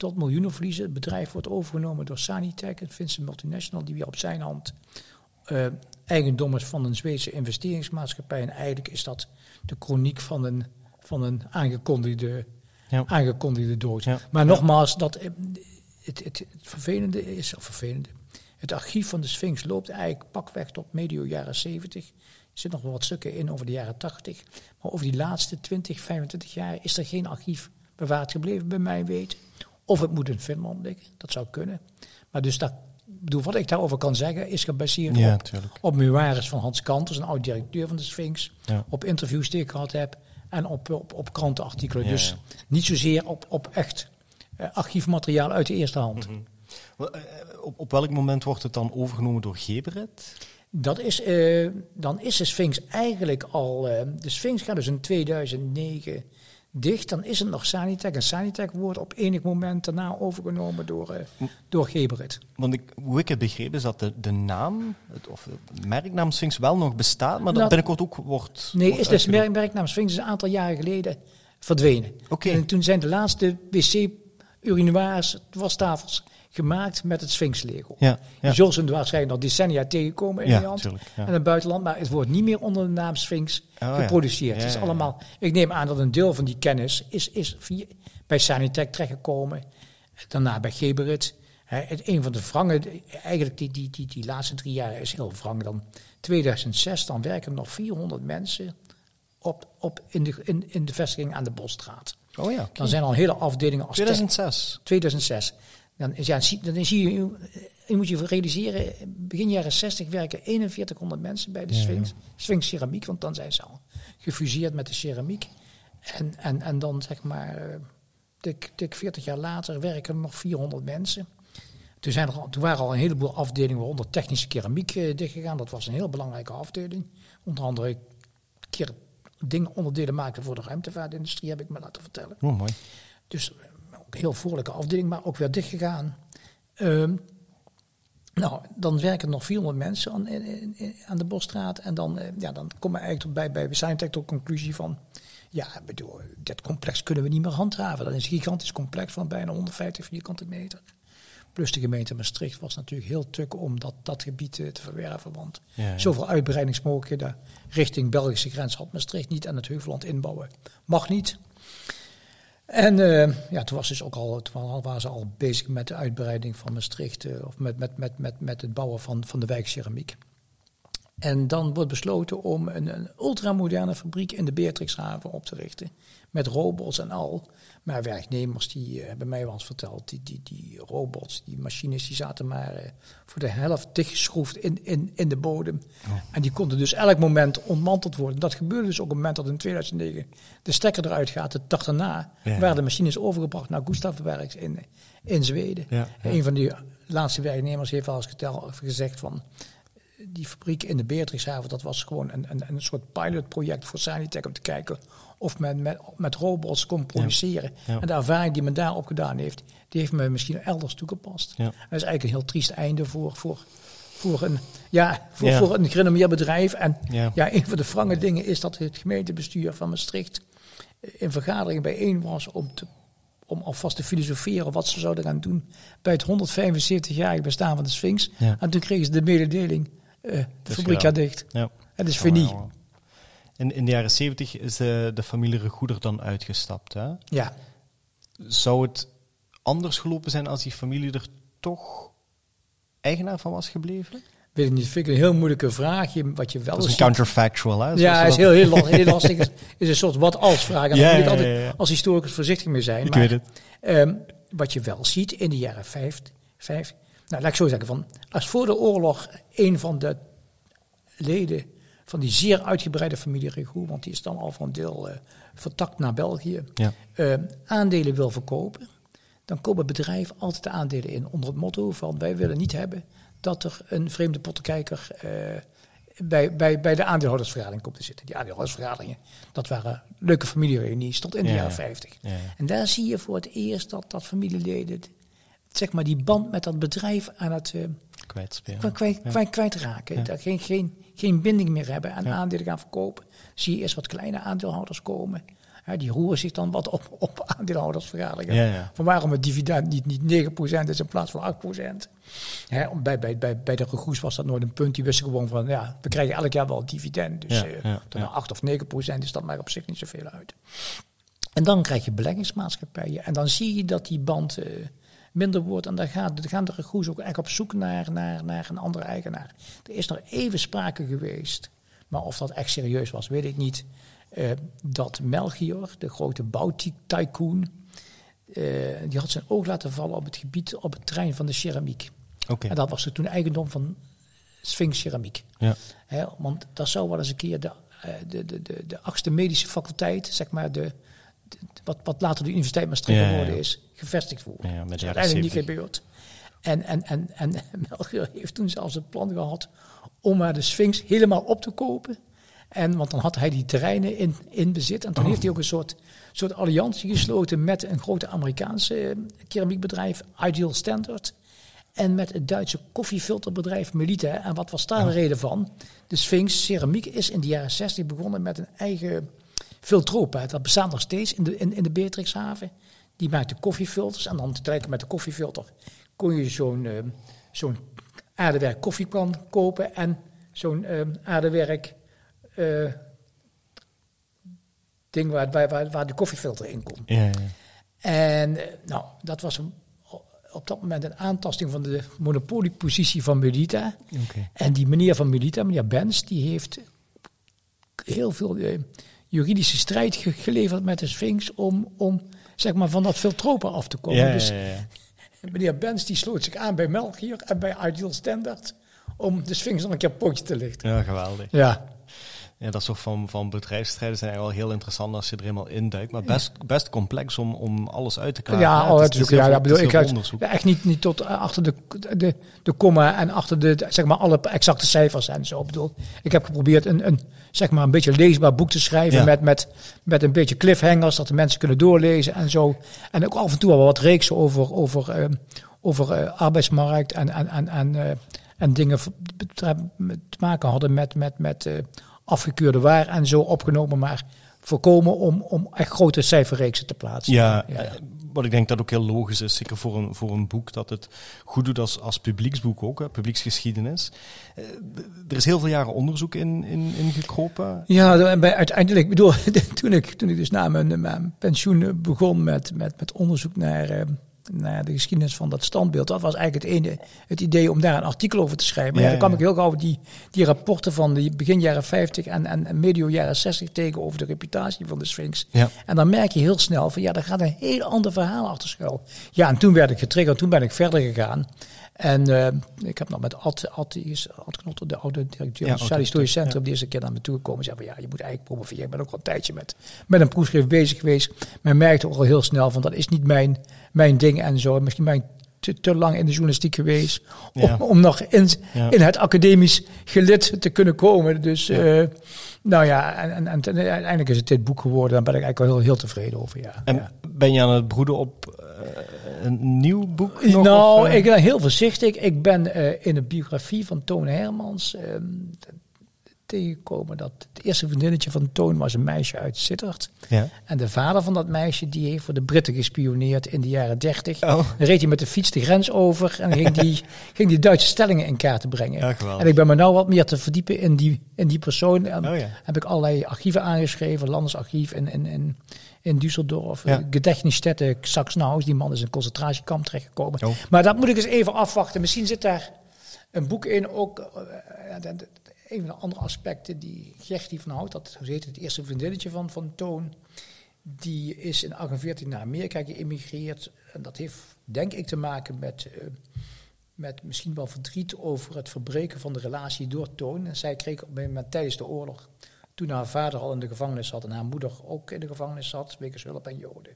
tot miljoenen verliezen. Het bedrijf wordt overgenomen door Sanitec, een Finse multinational, die weer op zijn hand eigendom is van een Zweedse investeringsmaatschappij. En eigenlijk is dat de kroniek van een aangekondigde dood. Ja. Maar nogmaals, het vervelende is, het archief van de Sphinx loopt eigenlijk pakweg tot medio jaren 70. Er zitten nog wel wat stukken in over de jaren 80. Maar over die laatste 20, 25 jaar is er geen archief bewaard gebleven, bij mij weten. Of het moet in Finland liggen, dat zou kunnen. Maar dus wat ik daarover kan zeggen is gebaseerd op memoires van Hans Kanters, een oud-directeur van de Sphinx. Ja. Op interviews die ik gehad heb en op krantenartikelen. Ja, dus niet zozeer op echt archiefmateriaal uit de eerste hand.
Mm-hmm. Op welk moment wordt het dan overgenomen door Geberit?
Dan is de Sphinx eigenlijk al... de Sphinx gaat dus in 2009 dicht. Dan is het nog Sanitec. En Sanitec wordt op enig moment daarna overgenomen door Geberit.
Want hoe ik het begrepen is dat de naam, of de merknaam Sphinx wel nog bestaat, maar dat binnenkort ook wordt...
Nee, is dus merknaam Sphinx een aantal jaren geleden verdwenen.
Okay.
En toen zijn de laatste wc-urinoirs, wastafels, gemaakt met het Sphinx-lego. Ja. Je zult ze waarschijnlijk nog decennia tegenkomen in Nederland en in het buitenland, maar het wordt niet meer onder de naam Sphinx geproduceerd. Het is allemaal, ik neem aan dat een deel van die kennis is bij Sanitec terechtgekomen, daarna bij Geberit. Een van de wrangen, eigenlijk die laatste 3 jaar is heel wrang. Dan 2006, dan werken nog 400 mensen in de vestiging aan de Bosstraat.
Oh ja.
Dan zijn al hele afdelingen als
2006.
Dan zie je moet je realiseren, begin jaren 60 werken 4100 mensen bij de Sphinx. Ja. Sphinx Ceramiek, want dan zijn ze al gefuseerd met de ceramiek. En dan zeg maar, dik 40 jaar later werken er nog 400 mensen. Toen waren al een heleboel afdelingen, waaronder technische keramiek dichtgegaan. Dat was een heel belangrijke afdeling. Onder andere onderdelen maken voor de ruimtevaartindustrie, heb ik me laten vertellen.
Oh, mooi.
Dus ook een heel voorlijke afdeling, maar ook weer dichtgegaan. Dan werken nog 400 mensen aan de Bosstraat. En dan komen we eigenlijk bij Sanitec tot de conclusie van... dit complex kunnen we niet meer handhaven. Dat is een gigantisch complex van bijna 150 vierkante meter. Plus de gemeente Maastricht was natuurlijk heel tuk om dat gebied te verwerven. Want zoveel uitbreidingsmogelijkheden richting Belgische grens had Maastricht niet. En het Heuvelland inbouwen mag niet. En toen waren ze al bezig met de uitbreiding van Maastricht. Of met het bouwen van de wijk Ceramiek. En dan wordt besloten om een ultramoderne fabriek in de Beatrixhaven op te richten. Met robots en al. Maar werknemers die hebben mij wel eens verteld. Die robots, die machines, die zaten maar voor de helft dichtgeschroefd in de bodem. Oh. En die konden dus elk moment ontmanteld worden. Dat gebeurde dus ook op het moment dat in 2009 de stekker eruit gaat. De dag daarna waren de machines overgebracht naar Gustavsbergs in Zweden. Ja, ja. Een van die laatste werknemers heeft wel eens gezegd van... Die fabriek in de Beatrixhaven, dat was gewoon een soort pilotproject voor Sanitec om te kijken of men met robots kon produceren. Ja. Ja. En de ervaring die men daar opgedaan heeft, die heeft men misschien elders toegepast. Ja. Dat is eigenlijk een heel triest einde voor een gerenommeerd bedrijf. En een van de wrange dingen is dat het gemeentebestuur van Maastricht in vergadering bijeen was om alvast te filosoferen wat ze zouden gaan doen bij het 175-jarig bestaan van de Sphinx. Ja. En toen kregen ze de mededeling, de fabriek gaat dicht. Ja. Het is fini.
In de jaren 70 is de familie Regoeder dan uitgestapt. Hè?
Ja.
Zou het anders gelopen zijn als die familie er toch eigenaar van was gebleven?
Weet ik niet, vind ik een heel moeilijke vraag. Wat je wel
dat is een counterfactual, hè?
Ja, het is heel lastig. Het is een soort wat-als vraag. En daar moet ik altijd als historicus voorzichtig mee zijn.
Ik weet het.
Wat je wel ziet in de jaren 5... Nou, laat ik zo zeggen, als voor de oorlog een van de leden van die zeer uitgebreide familie Regoer, want die is dan al voor een deel vertakt naar België, aandelen wil verkopen, dan koopt het bedrijf altijd de aandelen in onder het motto van wij willen niet hebben dat er een vreemde pottenkijker bij de aandeelhoudersvergadering komt te zitten. Die aandeelhoudersvergaderingen, dat waren leuke familiereunies tot in de jaren 50. Ja. En daar zie je voor het eerst dat familieleden zeg maar die band met dat bedrijf aan het kwijtraken. Ja. Dat geen binding meer hebben en aandelen gaan verkopen. Zie je eerst wat kleine aandeelhouders komen. Die roeren zich dan wat op aandeelhoudersvergaderingen.
Ja.
Van waarom het dividend niet 9% is in plaats van 8%. Bij de regoes was dat nooit een punt. Die wisten gewoon van, we krijgen elk jaar wel een dividend. Dus tot 8 of 9% is dat maar op zich niet zoveel uit. En dan krijg je beleggingsmaatschappijen. En dan zie je dat die band minder wordt. En dan gaan de regoes ook echt op zoek naar een andere eigenaar. Er is nog even sprake geweest. Maar of dat echt serieus was, weet ik niet. Dat Melchior, de grote bouwtycoon, die had zijn oog laten vallen op het gebied, op het terrein van de keramiek.
Okay.
En dat was toen eigendom van Sphinx Keramiek.
Ja.
Want daar zou wel eens een keer de 8e medische faculteit, zeg maar wat later de Universiteit Maastricht geworden is, gevestigd worden.
Ja,
dat is uiteindelijk niet gebeurd. En Melchior heeft toen zelfs het plan gehad om maar de Sphinx helemaal op te kopen. Want dan had hij die terreinen in bezit. En toen heeft hij ook een soort alliantie gesloten met een grote Amerikaanse keramiekbedrijf, Ideal Standard. En met het Duitse koffiefilterbedrijf Melita. En wat was daar de reden van? De Sphinx Ceramiek is in de jaren 60 begonnen met een eigen filtropa. Dat bestaat nog steeds in de Beatrixhaven. Die maakte koffiefilters. En dan tegelijk met de koffiefilter kon je zo'n aardewerk koffiekan kopen. En zo'n aardewerk ding waar de koffiefilter in kon.
Ja.
En dat was op dat moment een aantasting van de monopoliepositie van Melita.
Okay.
En die meneer van Melita, meneer Benz, die heeft heel veel juridische strijd geleverd met de Sphinx om zeg maar van dat filtropa af te komen.
Ja.
Meneer Benz die sloot zich aan bij Melchior en bij Ideal Standard om de Sphinx nog een keer pootje te lichten.
Ja, geweldig.
Ja.
Ja, dat soort van bedrijfsstrijden zijn eigenlijk wel heel interessant als je er helemaal induikt. Maar best complex om alles uit te klaren.
Ik ga echt niet tot achter de komma en achter de zeg maar alle exacte cijfers en zo. Ik heb geprobeerd een beetje leesbaar boek te schrijven met een beetje cliffhangers, dat de mensen kunnen doorlezen en zo. En ook af en toe wel wat reeksen over arbeidsmarkt en dingen te maken hadden met afgekeurde waar en zo opgenomen, maar voorkomen om echt grote cijferreeksen te plaatsen.
Ja. Wat ik denk dat ook heel logisch is, zeker voor een boek, dat het goed doet als publieksboek ook, publieksgeschiedenis. Er is heel veel jaren onderzoek in gekropen.
Ja, uiteindelijk, toen ik dus na mijn pensioen begon met onderzoek naar de geschiedenis van dat standbeeld. Dat was eigenlijk het idee om daar een artikel over te schrijven. Maar dan kwam ik heel gauw die rapporten van de begin jaren 50 en medio jaren 60 tegen over de reputatie van de Sphinx. Ja. En dan merk je heel snel van daar gaat een heel ander verhaal achter schuil. Ja, en toen werd ik getriggerd, toen ben ik verder gegaan. En ik heb nog met Ad Knotter, de oude directeur van het Sociaal Historisch Centrum, die is een keer naar me toe gekomen en zei van je moet eigenlijk promoveren. Ik ben ook al een tijdje met een proefschrift bezig geweest. Men merkte ook al heel snel van dat is niet mijn ding en zo. Misschien ben ik te lang in de journalistiek geweest om nog in het academisch gelid te kunnen komen. Dus en uiteindelijk is het dit boek geworden. Daar ben ik eigenlijk wel heel tevreden over. Ja.
En ben je aan het broeden op een nieuw boek?
Ik ben heel voorzichtig. Ik ben in de biografie van Toon Hermans tegengekomen dat het eerste vriendinnetje van Toon was een meisje uit Sittard. Ja. En de vader van dat meisje die heeft voor de Britten gespioneerd in de jaren 30. Dan reed hij met de fiets de grens over en ging die Duitse stellingen in kaart te brengen. Ja, en ik ben me nou wat meer te verdiepen in die persoon. Heb ik allerlei archieven aangeschreven, Landesarchief in Düsseldorf, Gedächtnisstätte Sachsenhaus. Die man is in een concentratiekamp terechtgekomen. Maar dat moet ik eens even afwachten. Misschien zit daar een boek in, ook een van de andere aspecten die Gertie van Hout, dat heet het eerste vriendinnetje van Toon, die is in 1948 naar Amerika geëmigreerd. En dat heeft, denk ik, te maken met misschien wel verdriet over het verbreken van de relatie door Toon. En zij kreeg op een moment tijdens de oorlog, toen haar vader al in de gevangenis zat en haar moeder ook in de gevangenis zat, Wekershulp en Joden,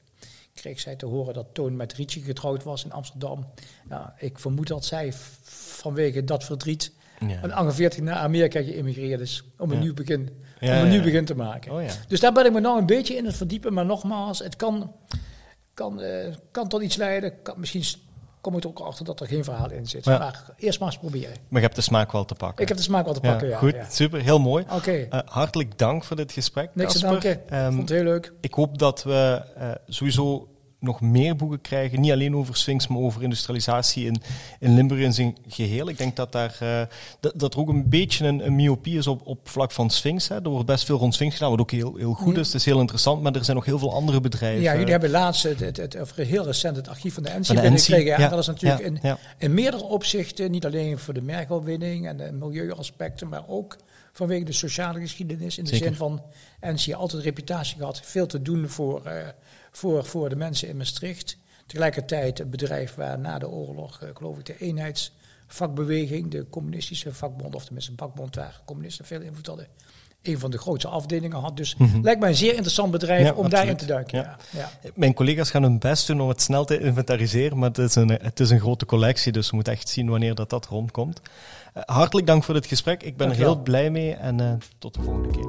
kreeg zij te horen dat Toon met Rietje getrouwd was in Amsterdam. Nou, ik vermoed dat zij vanwege dat verdriet en 48 naar Amerika geëmigreerd is om een nieuw begin te maken. Oh, ja. Dus daar ben ik me nou een beetje in het verdiepen. Maar nogmaals, het kan tot iets leiden. Misschien kom ik er ook achter dat er geen verhaal in zit.
Ja.
Maar eerst maar eens proberen.
Maar je hebt de smaak wel te pakken.
Ik heb de smaak wel te pakken, ja.
Goed,
ja.
super, heel mooi.
Oké.
Hartelijk dank voor dit gesprek,
Niks te
Casper.
danken. Vond het heel leuk.
Ik hoop dat we sowieso nog meer boeken krijgen. Niet alleen over Sphinx, maar over industrialisatie in Limburg in zijn geheel. Ik denk dat dat er ook een beetje een myopie is op vlak van Sphinx. Hè. Er wordt best veel rond Sphinx gedaan, wat ook heel goed is. Het is heel interessant, maar er zijn nog heel veel andere bedrijven.
Ja, jullie hebben laatst heel recent het archief van de ENSI
binnengekregen.
Ja, dat is natuurlijk in meerdere opzichten, niet alleen voor de mergelwinning en de milieuaspecten, maar ook vanwege de sociale geschiedenis. In de zin van ENSI altijd een reputatie gehad, veel te doen voor de mensen in Maastricht. Tegelijkertijd een bedrijf waar na de oorlog, geloof ik, de eenheidsvakbeweging, de communistische vakbond, of tenminste een vakbond waar communisten veel invloed hadden, een van de grootste afdelingen had. Dus lijkt mij een zeer interessant bedrijf om daarin te duiken.
Ja. Ja. Mijn collega's gaan hun best doen om het snel te inventariseren, maar het is een grote collectie, dus we moeten echt zien wanneer dat rondkomt. Hartelijk dank voor dit gesprek. Ik ben er heel blij mee en tot de volgende keer.